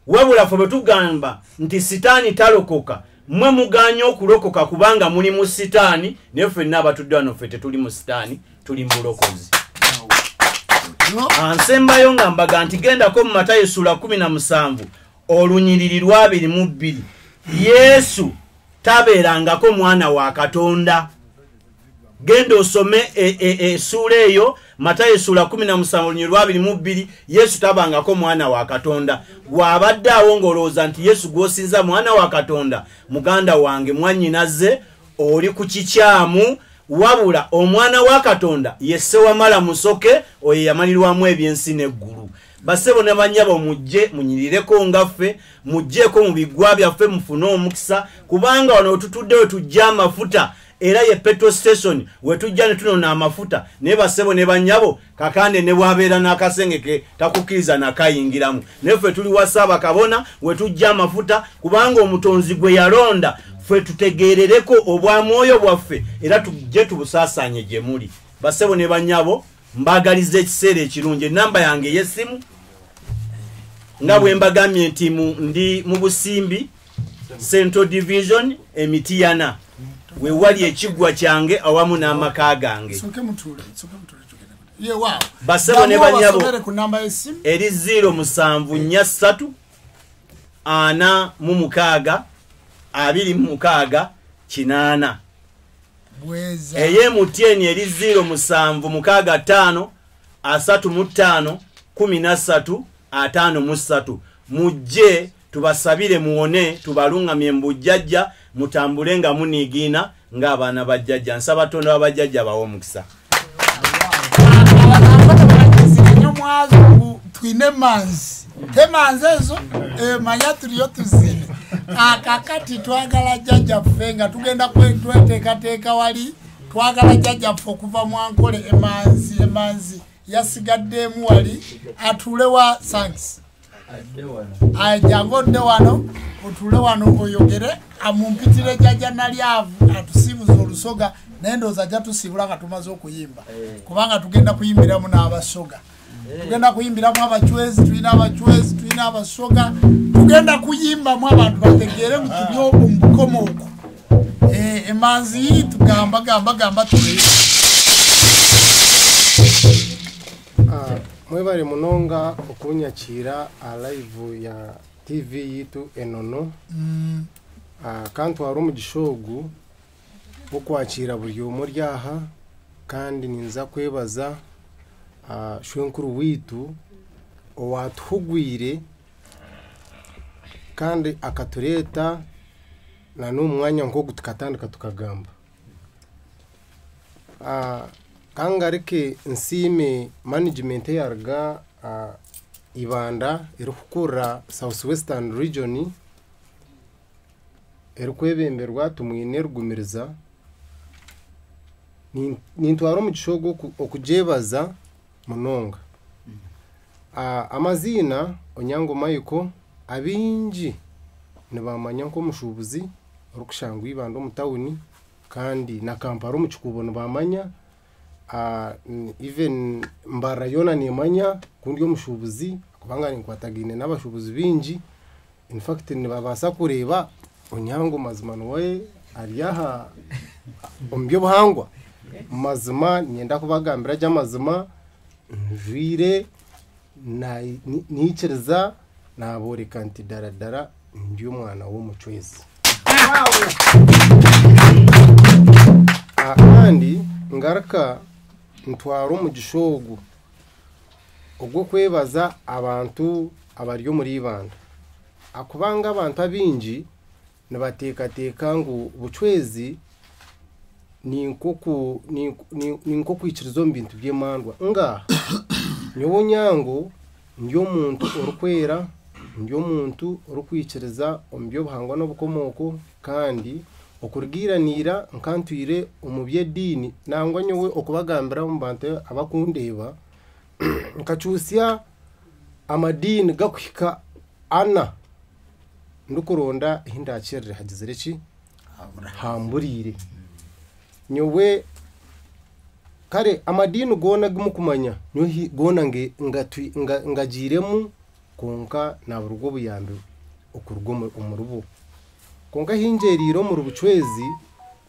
Wabula ffe bwe tugamba nti sitaani talokoka, mmwe muganya okulokoka kubanga muli mu sitaani, naye ffenna abatudde wano ffe tetuli mu sitaani, tuli mu bulokozi. Ansembayo nga mbaga nti gendako mu Matayo essula 17 olunyiriri lwa 22 Yesu tabeerangako mwana wa Katonda. Genda osome essula eyo Matayo essula 17 olunyiriri lwa 22 Yesu tabangako mwana wa Katonda. Bw'abadde awo ng'olowooza nti Yesu gw'osinza mwana wa Katonda, muganda wange mwannyinaze oli ku kikyamu. Wabula omwana wa Katonda ye Ssewamala Musoke oyo yamalirwamu ebyensi n'eggulu. Basebo ne bannyabo mujje munyirireko ngaffe, mujjeeko mu biggwa byaffe mufune omukisa kubanga wano tutudde we tujja amafuta era ye petrol station we tujja ne tunona amafuta. Naye basebo ne bannyabo kakande ne bwabeera n'akasengeke takukkiriza nakayingiramu. Naye ffe tuli wa Ssaabakabona we tujja amafuta kubanga omutonzi gwe yalonda ffe tutegeerereko obwamwoyo bwaffe era tujje tubusaasaanye gye muli. Basebo ne bannyabo mbagaliza ekiseera ekirungi. Enamba yange y'essimu nga bwe mbagambye nti ndi mu Busimbi Central Division Emityana we wali ekiggwa kyange awamu n'amaka gange. Basebo ne bannyabo eri 0743 46 26 8 ey'Emutyenyi eri 0765 35 13 53. Mujje tubasabire muwone tubalungamye mbujjajja mutambule nga muniigina ng'abaana bajjajja. Nsaba Katonda w'abajjajja bawe omukisa. Twine manzi temanzezo manya tuliyo tuzine akakati twagala jajja fenga tugenda kweteka wali twagala jajja okuva mwankole emanzi yasigaddemu wali atulewa thanks ajango de wano otule wano oyogere amumpitire jajja nali atusibuza olusoga nendoza jatusibula nga tumaze okuyimba kubanga tugenda kuyimbiramu n'abasoga tugenda kuyimbiramu abachwezi tulina abasoga tugenda kuyimba mu abantu bategere mu kibyo omukomoko emanzi tugamba tuli mwebale munonga okunyakira live ya TV yitu enono kantu wari umugishogu okwakira buri umuryaha kandi ninza kwebaza shwenkuru witu owatuhugwire kandi akatureta na n'umwanya nko gutukatandika tukagamba kangareke nsime management yarga ibanda irukura South Western region erukwebemberwa tumwine rugumiriza nintwaro mu gishogo okujebaza munonga amazina Onyango Michael abinji nibamanya nko mushubuzi rukushangwa ibanda mu tawuni kandi na Kampala mu kikubo nibamanya even mbara yona nimanya kundi omushubuzi kubanga ninkwatagine n'abashubuzi binji in fact nibabasa kureba Onyango mazimano we aliyaha ombyo buhangwa mazima nyenda kubagambira jamazima njwire na nicereza nabore kanti daradara ndiyo mwana wo mucwezi kandi ngaraka ntwaro mu gishogu ubwo kwebaza abantu abaryo muri ibanda akubanga abantu abinji nabateka ngo bucwezi ninko kwicirizo mbintu by'emandwa nga nyobo Nyango ndiyo muntu urukwera ndiyo muntu urukwiciriza ombyo buhangwa no bukomoko kandi okurgiranira nkantwire umubye dini nangwa nyowe okubagambira mu bantu abakundeba nkacusya amadini gakwika ana ndukuronda hindakirire hagizereki hamburire nyowe kare amadini gona gumukumanya nyohi gona nge ngajiremu konka na burugo buyambe okurugoma umurubu konka hinjeriro mu rubucwezi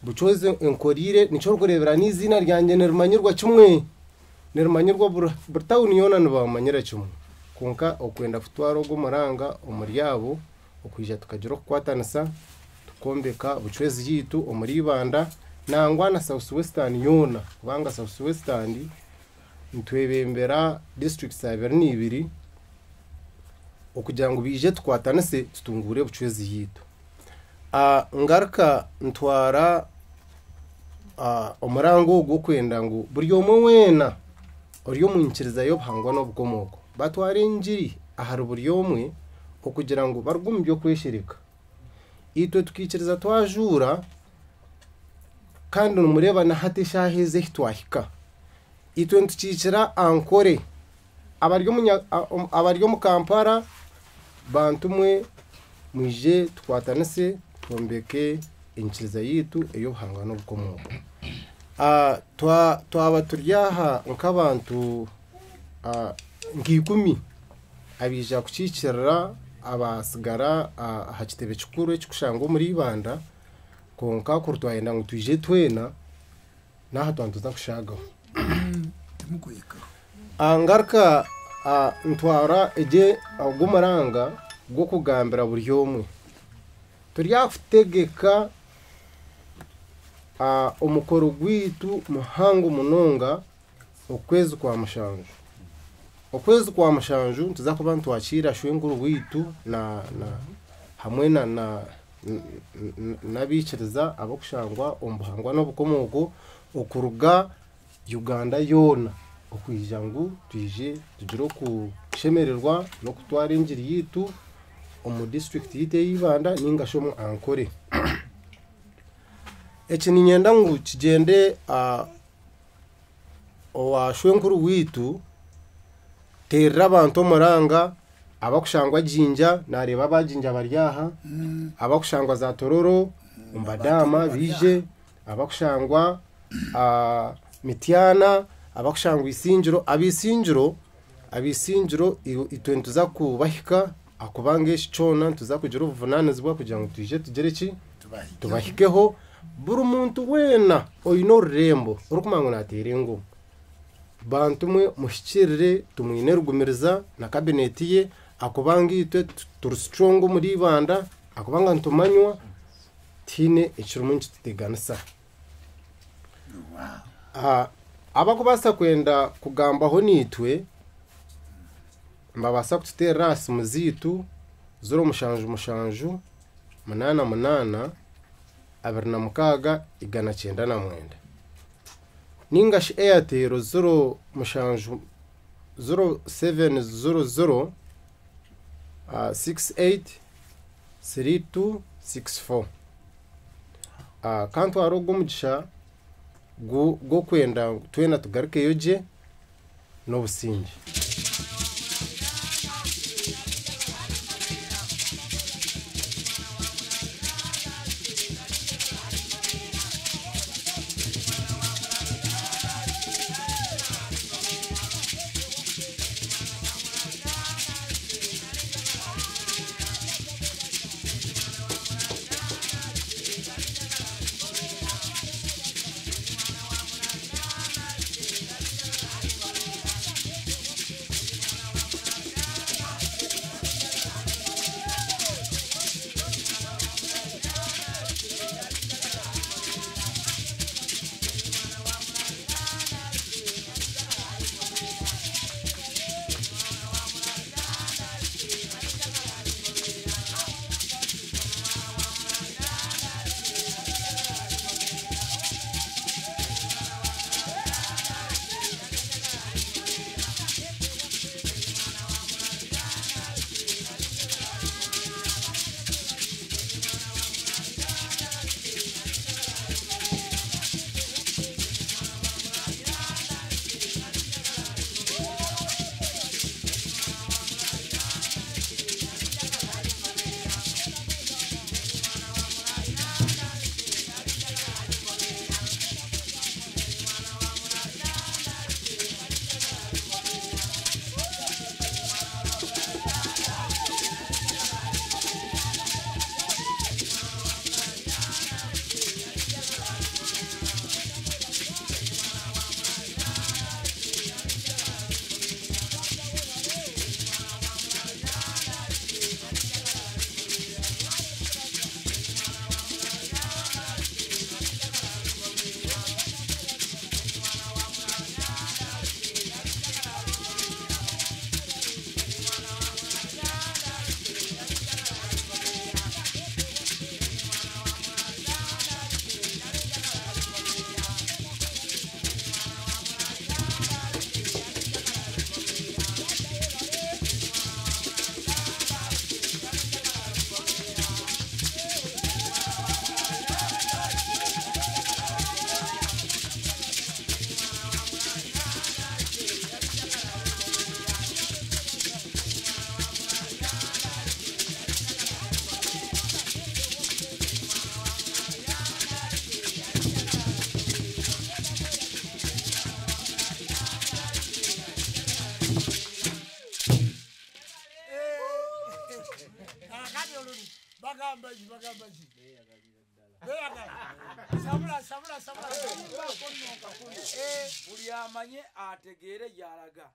bucweze enkorire nico rukurebera n'izina ryanjye nerumanyirwa kimwe nerumanyirwa burtawuni yona nibamanyira kimwe konka okwenda futwaro gumuranga umuryabo okwijja tukagiro kwatanisa tukombeka bucwezi yitu omuribanda nangwa na South Western yona kubanga South Western ntwebembera districts 22 okugira ngo bije tukwatanise tutungure bucwezi yitu ngarka ntwara omurango gwo kwenda ngo buri omwe wena ori omunkiriza yo buhangwa no bukomoko batware njiri ahari buri omwe okugira ngo bargumbyo kweshereka itwe tukikiriza twajura kandi numureba na hati shaheze hitwahika itwe ntukikira ankore abaryo mu Kampala bantumwe mwije tukwatanise tumbeke inkiriza yitu eyo buhangwa no bukomoko twaba turyaha nk'abantu nk'ikumi abija kukikirira abasigara hakitebe kikuru ekikushanga muri ibanda konka kurutwayenda ngo tuje twena naha twantuza kushagaho angarka ntwara eje agumaranga gwo kugambira buri omwe turyakutegeka omukoro gwitu muhango munonga okwezi kwa mushanju tuza kuba ntwakira shwenguru witu na hamwe na nabikiriza abakushangwa ombuhangwa no bukomoko okuruga Uganda yona okwijja ngo tuje tugiro ku kushemererwa no kutwara engiri yitu omu district yite y'Ibanda ninga shomu ankore eki ninyenda ngu kigende owa shwenkuru witu terera abantu omuranga abakushangwa jinja nareba abajinja baryaha abakushangwa za tororo umbadama bije abakushangwa mityana abakushangwa abisinjiro itwe ntuza kubahika akubanga eshicona ntuza kugira ubuvunanizibwa kugira ngo tugere ki tubahikeho buri muntu wena oyina orurembo orukumango natere ngo bantu mwe mushikirire tumwine rugumiriza na kabineti ye akubanga itwe turi strong muri Ibanda akubanga ntumanywa tine ekirumungi tuteganisa abakubasa kwenda kugambaho nitwe mbabasa kututera rasi muzitu 0 8 8 296 ningashi Airtel 0 700 68 3264 kantu arogo mugisha go kwenda twena tugaruke yoje no busingi buli amanye ategeere yalaga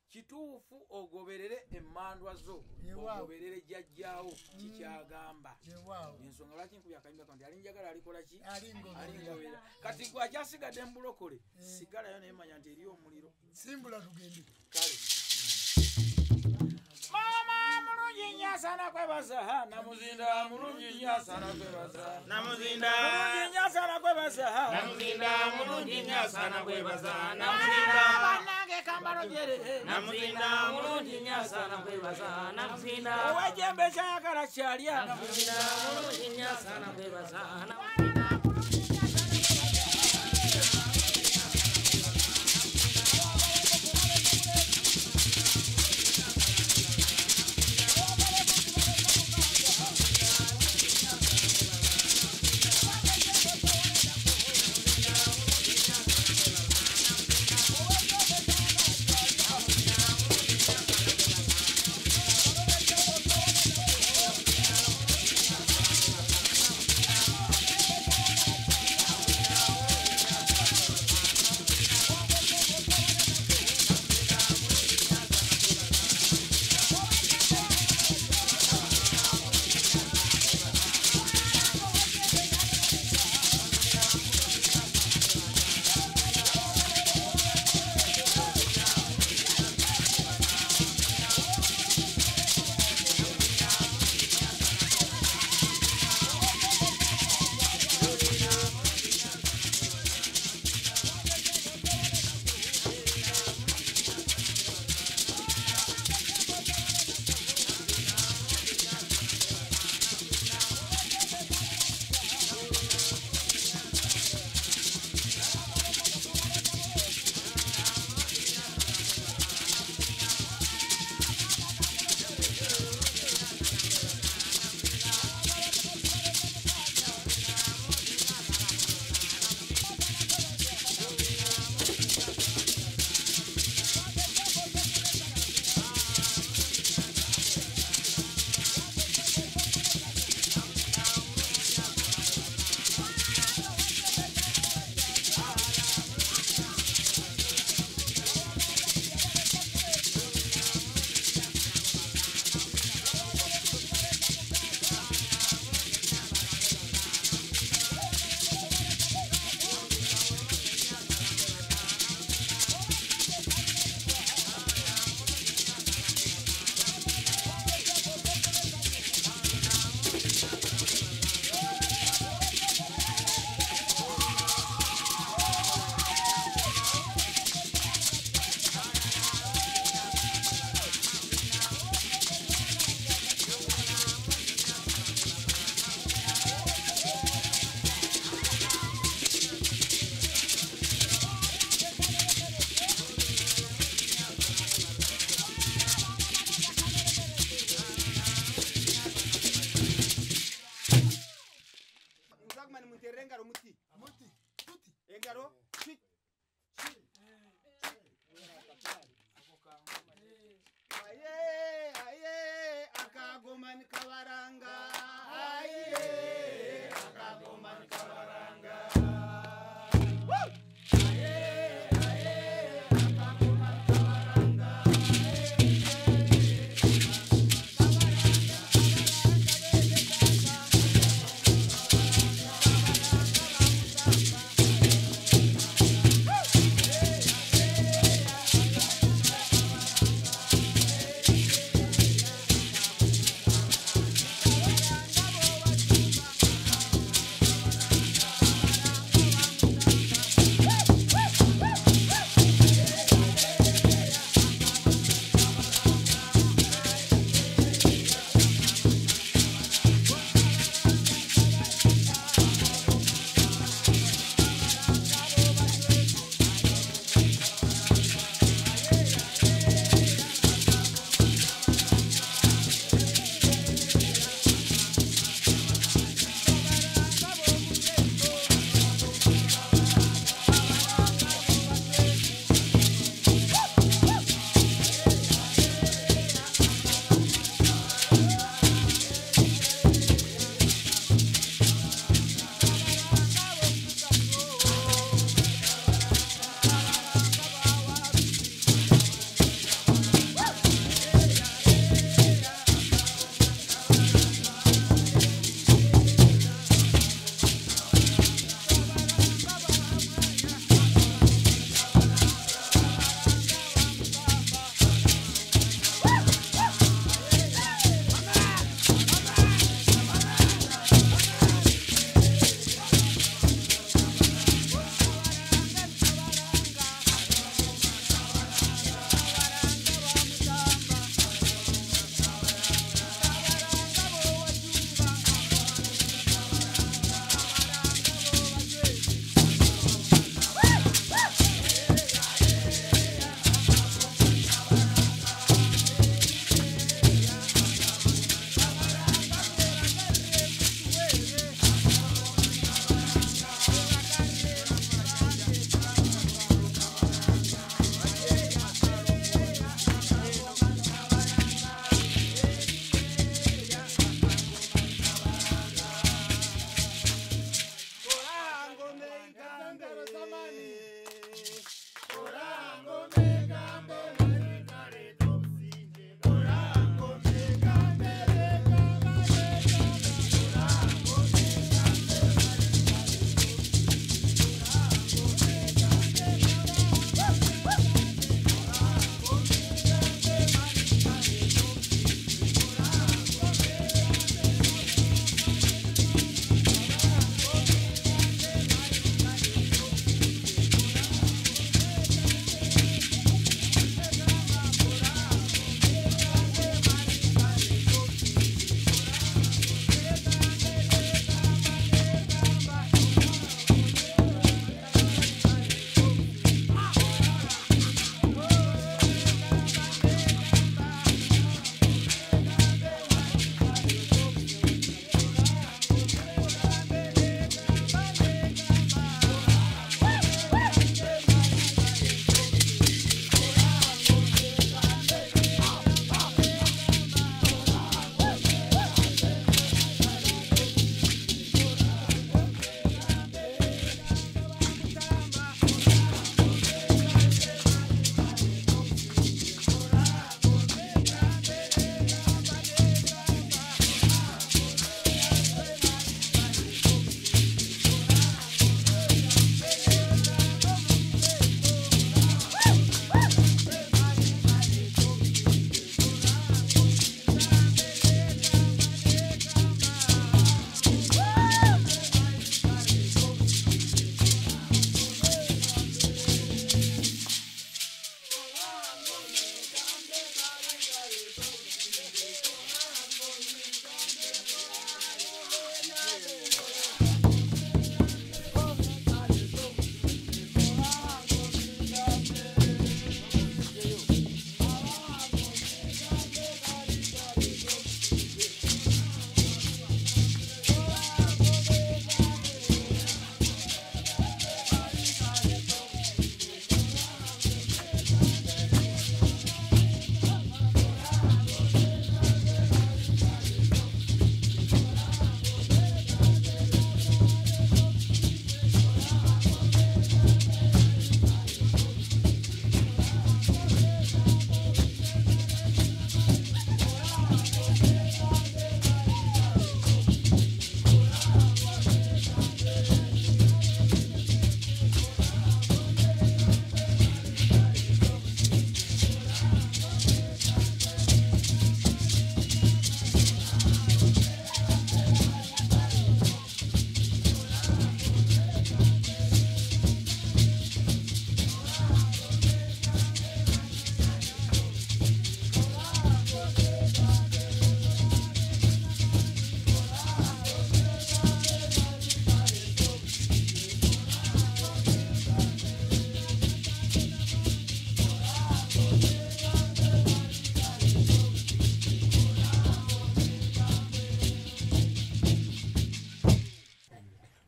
kituufu ogoberere emmandwa zo ogoberere jjajjaawo kikyagamba ensonga lwaki nkubya akayimba kanti alinjagala alikola ki alingobera kati gwe akyasigadde mu bulokole sigalayo naye manya nti eri omuliro simbula tugende kale mama mulungi nnyo asana kwebaza namuzinda mulungi nnyo asana kwebaza namuzinda mulungi nnyo asana kwebaza namuzinda mulungi nnyo asana kwebaza namuzinda Nage kambaro jere Namuzinda mulungi nyasa nakwebaza namuzinda Owejembe kyayagala kyalya namuzinda mulungi nyasa nakwebaza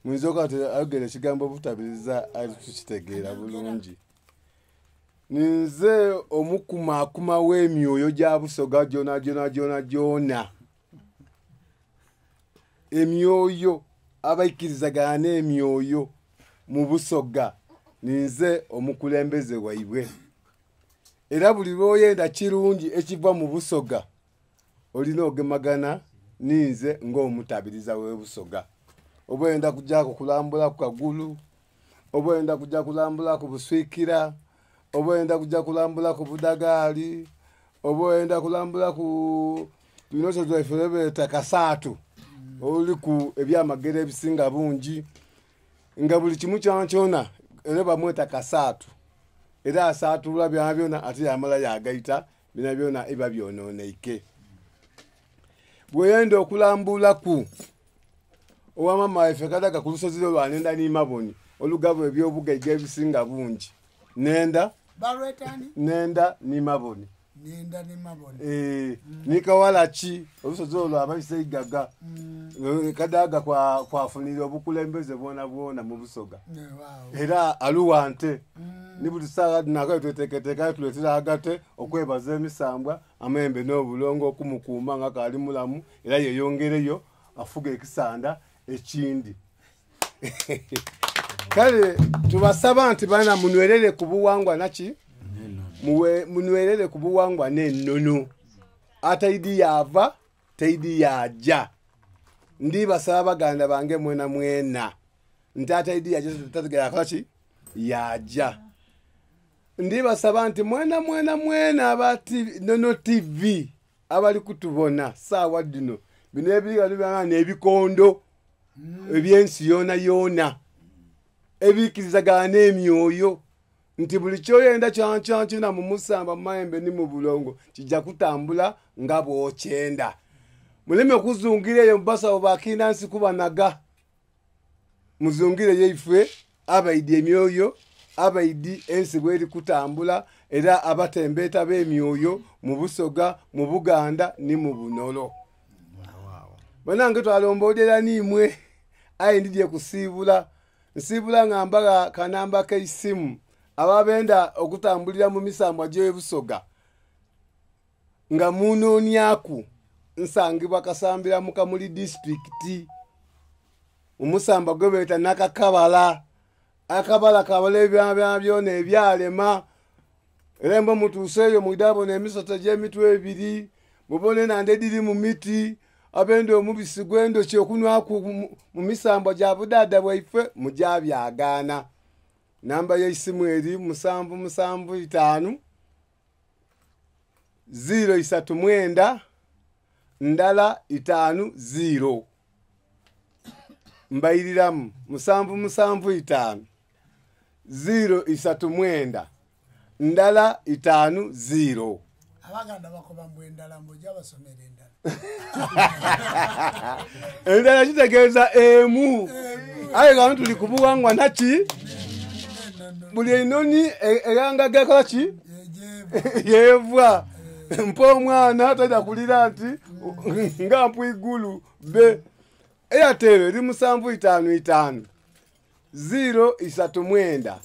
Mwizoka agere kigambo butabiriza ari tukitegeera bulungi. Ninze omukumakuma w'emyoyo gya Busoga jona. Emyoyo abayikirizagana emyoyo mu Busoga ninze omukulembeze waibwe. Era buli lwoyenda kirungi ekiva mu Busoga olina ogemagana ninze ng'omutabiriza w'e Busoga. Oboyenda kujja kulambula ku Kagulu, oboyenda kujja kulambula ku Buswikira, oboyenda kujja kulambula ku Budagaali, oboyenda kulambula ku binoso byefebeta Kasatu. Oli ku ebyamagere ebisinga bungi nga buli kimu kyankyona ene bamweta Kasatu. Era asatula byona ate yamala yagaita bina byona iba byononeike. Bweyenda okulambula ku owamama efe kadaga ku lusozi lwanenda ni Maboni olugabo ebyobugaiga ebisinga bungi. Nenda ni Maboni. Nikawalachi olusozi olwo abayiseigaga kadaga kwafunira obukulembeze bwona mu Busoga. Era aluwante ni buli saga nakayo tweteketeka tuletera agate okwebaza emisambwa amembe n'obulongo okumukuuma nga kali mulamu era yeyongereyo afuga ekisanda ekindi. Kale tubasaba nti bana munwerere ku buwangwa naki munwerere ku buwangwa n'ennono ataidi yava taidi yaja. Ndi basaba baganda bange mwena ntataidi yaja tatategera kaki yaja. Ndi basaba nti mwena abati Nono TV abali kutubona sawa dino bino ebiga n'ebikondo ebyensi yona ebikirizagana emyoyo nti buli kyoyenda kyankyankina mu Musamba Mayembe ni mu Bulongo kijja kutambula nga bwokyenda. Muleme okuzungireyo Basawo bakinansi kubanaga muzungire yeife abaidi emyoyo abaidi ensi bweri kutambula era abatembeta b'emyoyo mu Busoga mu Buganda ni mu Bunolo. Banange twalombodera nimwe ayi ndije kusibula nsibula ngamba kanamba keisimu ababenda okutambulira mu misambwa gye Busoga nga munonyaku nsangibwa Kasambira mu Kamuli district umusamba gwebeta nakakabala akabala kabale byona ebyalema rembo mutuseyo mudabo n'emisoto gy'emitwe ebiri mubone nande diri mu miti abende omubisi gwendo kyokunwaku mu misambwa gya budada bwaife mujabyagana. Namba y'esimu eri 775 039 ndala 50 mbairiramu 775 039 ndala 50. Abaganda bakoba mbwendala mboja basomera endala. Endala kitegeeza emu. Aye nga tuli kubuwangwa naki buli enoni eyanga gakaki yevwa mpo omwana tajja kulira nti nga mpu igulu be Airtel eri 755 039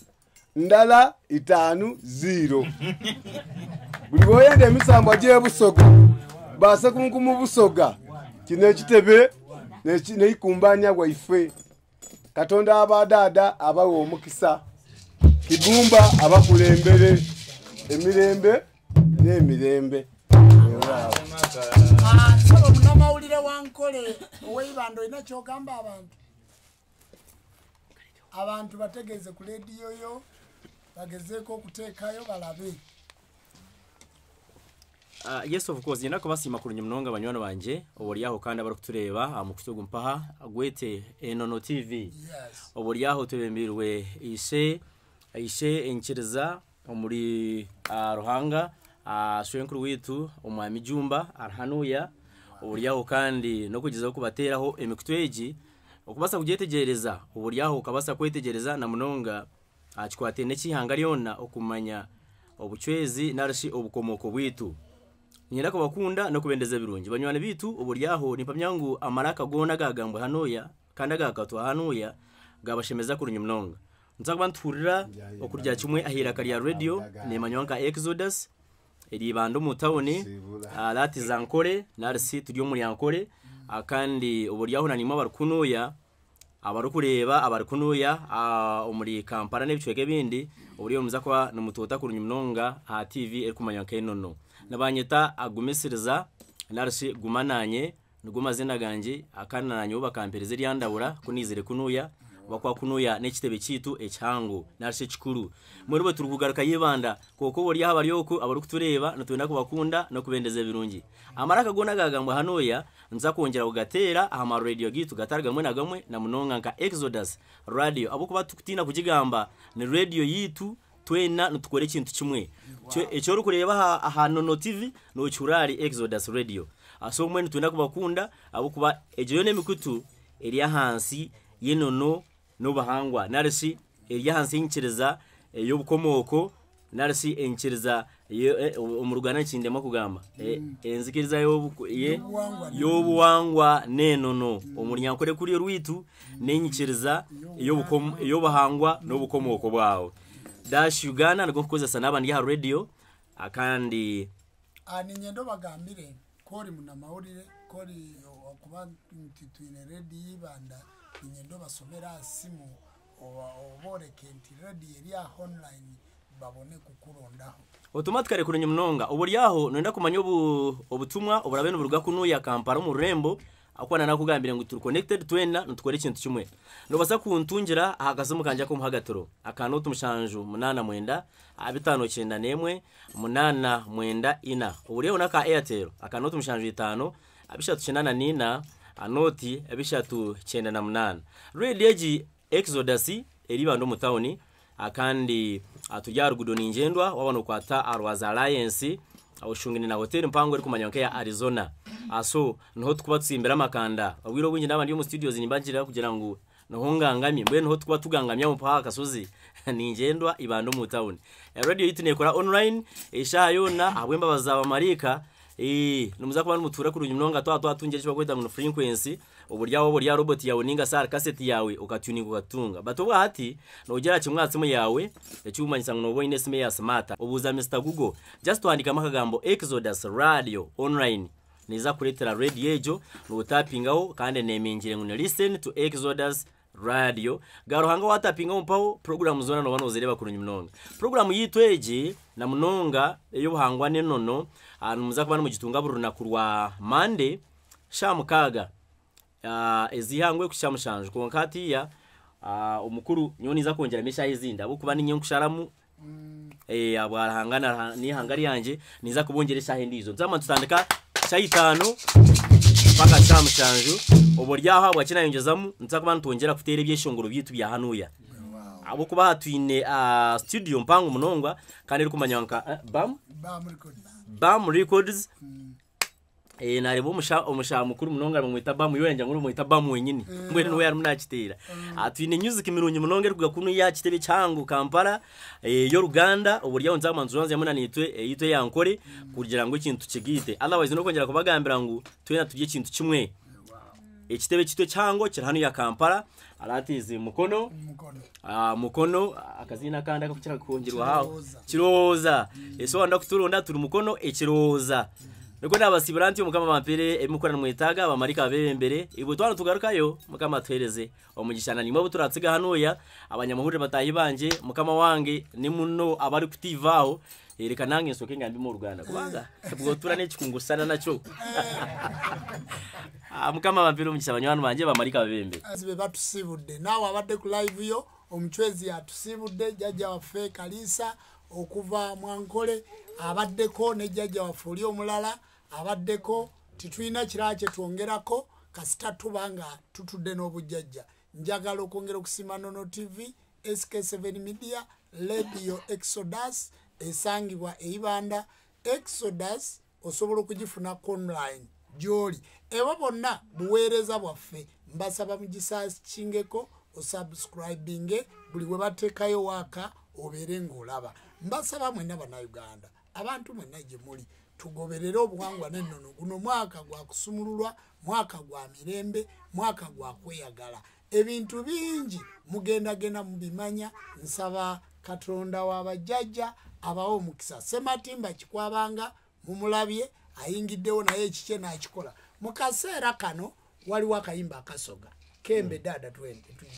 ndala 50. Buli boyende emisambwa gye Busoga base mu Busoga kino ekitebe neikumbanya waife Katonda abadada abawo omukisa Kibumba abakulembere emirembe n'emirembe. Sabo munamawulire wankole ow'Ibando ina kyogamba abantu bategeze ku radio yo bagezeeko okuteekayo balabe. Yes, of course, yenda kubasima ku nyumnonga banywano banje oboliaho kandi abari kutureba mu kutugu mpaha agwete Nono TV. Yes. Oboliaho tubembirwe ishe enchiriza omuri Ruhanga shwenkuru witu omwami Jumba arhanuya oboliaho kandi no kugezaho kubateraho emikutweji okubasa kujetegereza oboliaho kabasa kwetegereza na munonga akikwate nekihanga lyona okumanya obuchwezi narashi obukomoko bwitu. Nyenda ko bakunda no kubendeza birungi banywane bitu oburiaho nipamyangu amaraka gona gagambwe hanoya kandi agakatwa hanoya gabashemeza kurunya mnonga nzakaba nturira okurya kimwe ahira kariya radio ne manyonka Exodus eri bando mu town lati zankore narisi turi muri yankore akandi uburyaho nanimo barukunuya abarukureba abarukunuya muri Kampala n'ebicwege bindi uburiyo muza kwa numutota kurunya mnonga ha TV eri kumanyonka enono nabanyeta agumesiriza narisi gumananye nugumazina ganje akananye ubakampereze ryandabura kunizire kunuya bakwa kunuya n'ekitebe kitu ecyangu narisi kikuru muri bo turukugaruka yibanda koko bori habari yoko abarukutureba natwenda kubakunda no kubendeze birungi amaraka gona gagambwa hanoya nza kongera ugatera aha radio gitu gatarga mwe nagamwe na munonga nka Exodus radio abukuba tukutina kugigamba ni radio yitu twena nutukore kintu kimwe echo rukureba aha Nono TV no Churari Exodus radio aso mwe twenda kubakunda abukuba ejo yone mikutu eri hansi yenono no bahangwa narisi eri hansi inchiriza yobukomoko narisi enchiriza umurugana kindemo kugamba enzikiriza yobuwangwa nenono omuryankore kuri rwitu nenyikiriza yobahangwa no bukomoko bwawo dash Uganda ngo koza sanaba ndi ha radio akandi ani nyendo bagambire kori muna maurire kori okuba ntitwine radio ibanda nyendo basomera simu oboreke nti radio eri online babone kukurondaho automatically kurunya mnonga uburyaho nenda kumanya obutumwa oburabe n'uburuga kunuya Kampala mu Rembo akwana nakugambira ngo turi connected twena nutukore ikintu kimwe no basa kuntungira ahagaze kanja ko muhagatoro akano tumushanju 89 5 nemwe 8 uburiyo naka Airtel akano tumushanju 5 abishatu 94 anoti abishatu 98 radio ji Exodus eri bando mu town akandi atujarugudo ningendwa wabano kwata Arwaza Alliance awushungine na hotel mpango eri kumanyonke ya Arizona aso noho tukuba tsimbera makanda abwiro bungi nabandi mu studios nimbangirira kugira ngo nohongangamye mbe noho tukuba tugangamya mu paka kasozi ningendwa ibando mu town radio yitune kora online eshayona abwemba bazaba marika numuza kuba mutura kurunya mnonga twatungeje bakwita ngo frequency uburyaho burya robot yawe ninga sar cassette yawe ukatuninga ugatunga batobwa hati nogera kimwatsi mu yawe ecyumanyisa ngo nobo inesime ya smart ubuza Mr Google just wandika makagambo Exodus radio online niza kuretera radio ejo no tapingaho kandi nemingire ngo listen to Exodus radio garuhanga watapinga umpaho program zona no banozereba kurunya mnonga program yitweje na mnonga eyo buhangwa nenono muza kuba mu gitunga buruna kurwa Monday shamukaga ezihangwe kushamushanje konkati ya umukuru nyoni za kongera mesha izinda abukuba ninyo kusharamu abarahangana ni hangari yanje niza kubongeresha hendizo nzama tutandika cyayitano paka shamushanju oboryaho abakina yongezamu nzakuba ntongera kutere byeshongoro byitu bya hanuya abukuba hatwine studio mpango munongwa kandi ri kumanyanka bam records narebo umusha mukuru munonga bamwita bamu yorenja nguru mwita bamu wenyine mbere no yari munakitera atwine music mirunye munonge kugakunu ya kitebe cyangu Kampala yo Ruganda uburyo nzamanzuranze yamunanitwe yitwe yankore kugira ngo ikintu kigite otherwise no kongera kubagambira ngo twena tujye ikintu kimwe ekitebe kitwe cyango kiri hano ya Kampala aratize mukono akazina kandi akakira kongerwa hawo kiroza eso wanda kuturunda turi mukono ekiroza Niko nabasibiranti mukama bampere emukorana mwitaga abamarika bebembere ibo twana tugarukayo mukama twereze omugishana nimwe buturatsiga hanoya abanyamahurire batayi banje mukama wange ni muno abari kutivaho ereka nange nsoke ngambi mu Rwanda kubanga bwo turane kikungusana naco mukama bampere umugisha abanywana banje bamarika bebembere azibe batusibude nawe abadde ku live yo omchwezi atusibude jajja wafe Kalisa okuva Mwankole abaddeko ne jajja wafuli omulala abaddeko titwina kirache tuongerako kasita tubanga tutudde n'obujjajja njagala okwongera okusima Nono TV SK7 Media Radio Exodus esangibwa eibanda Exodus osobola okugifuna online joli ebo bonna buweereza bwaffe mbasaba mugisas kingeko osubscribinge buli we batekayo waka obere ngolaba mbasaba mwena bana Uganda abantu mwenna gye muli tugoberere obuwangwa n'ennono guno mwaka gwa kusumululwa mwaka gwa mirembe mwaka gwa kweyagala ebintu bingi mugendagenda mubimanya nsaba Katonda w'abajjajja abawo omukisa Sematimba Kikwabanga mumulabye ayingiddewo naye ekikye n'akikola mu kaseera kano waliwo akayimba akasoga kembe dada 20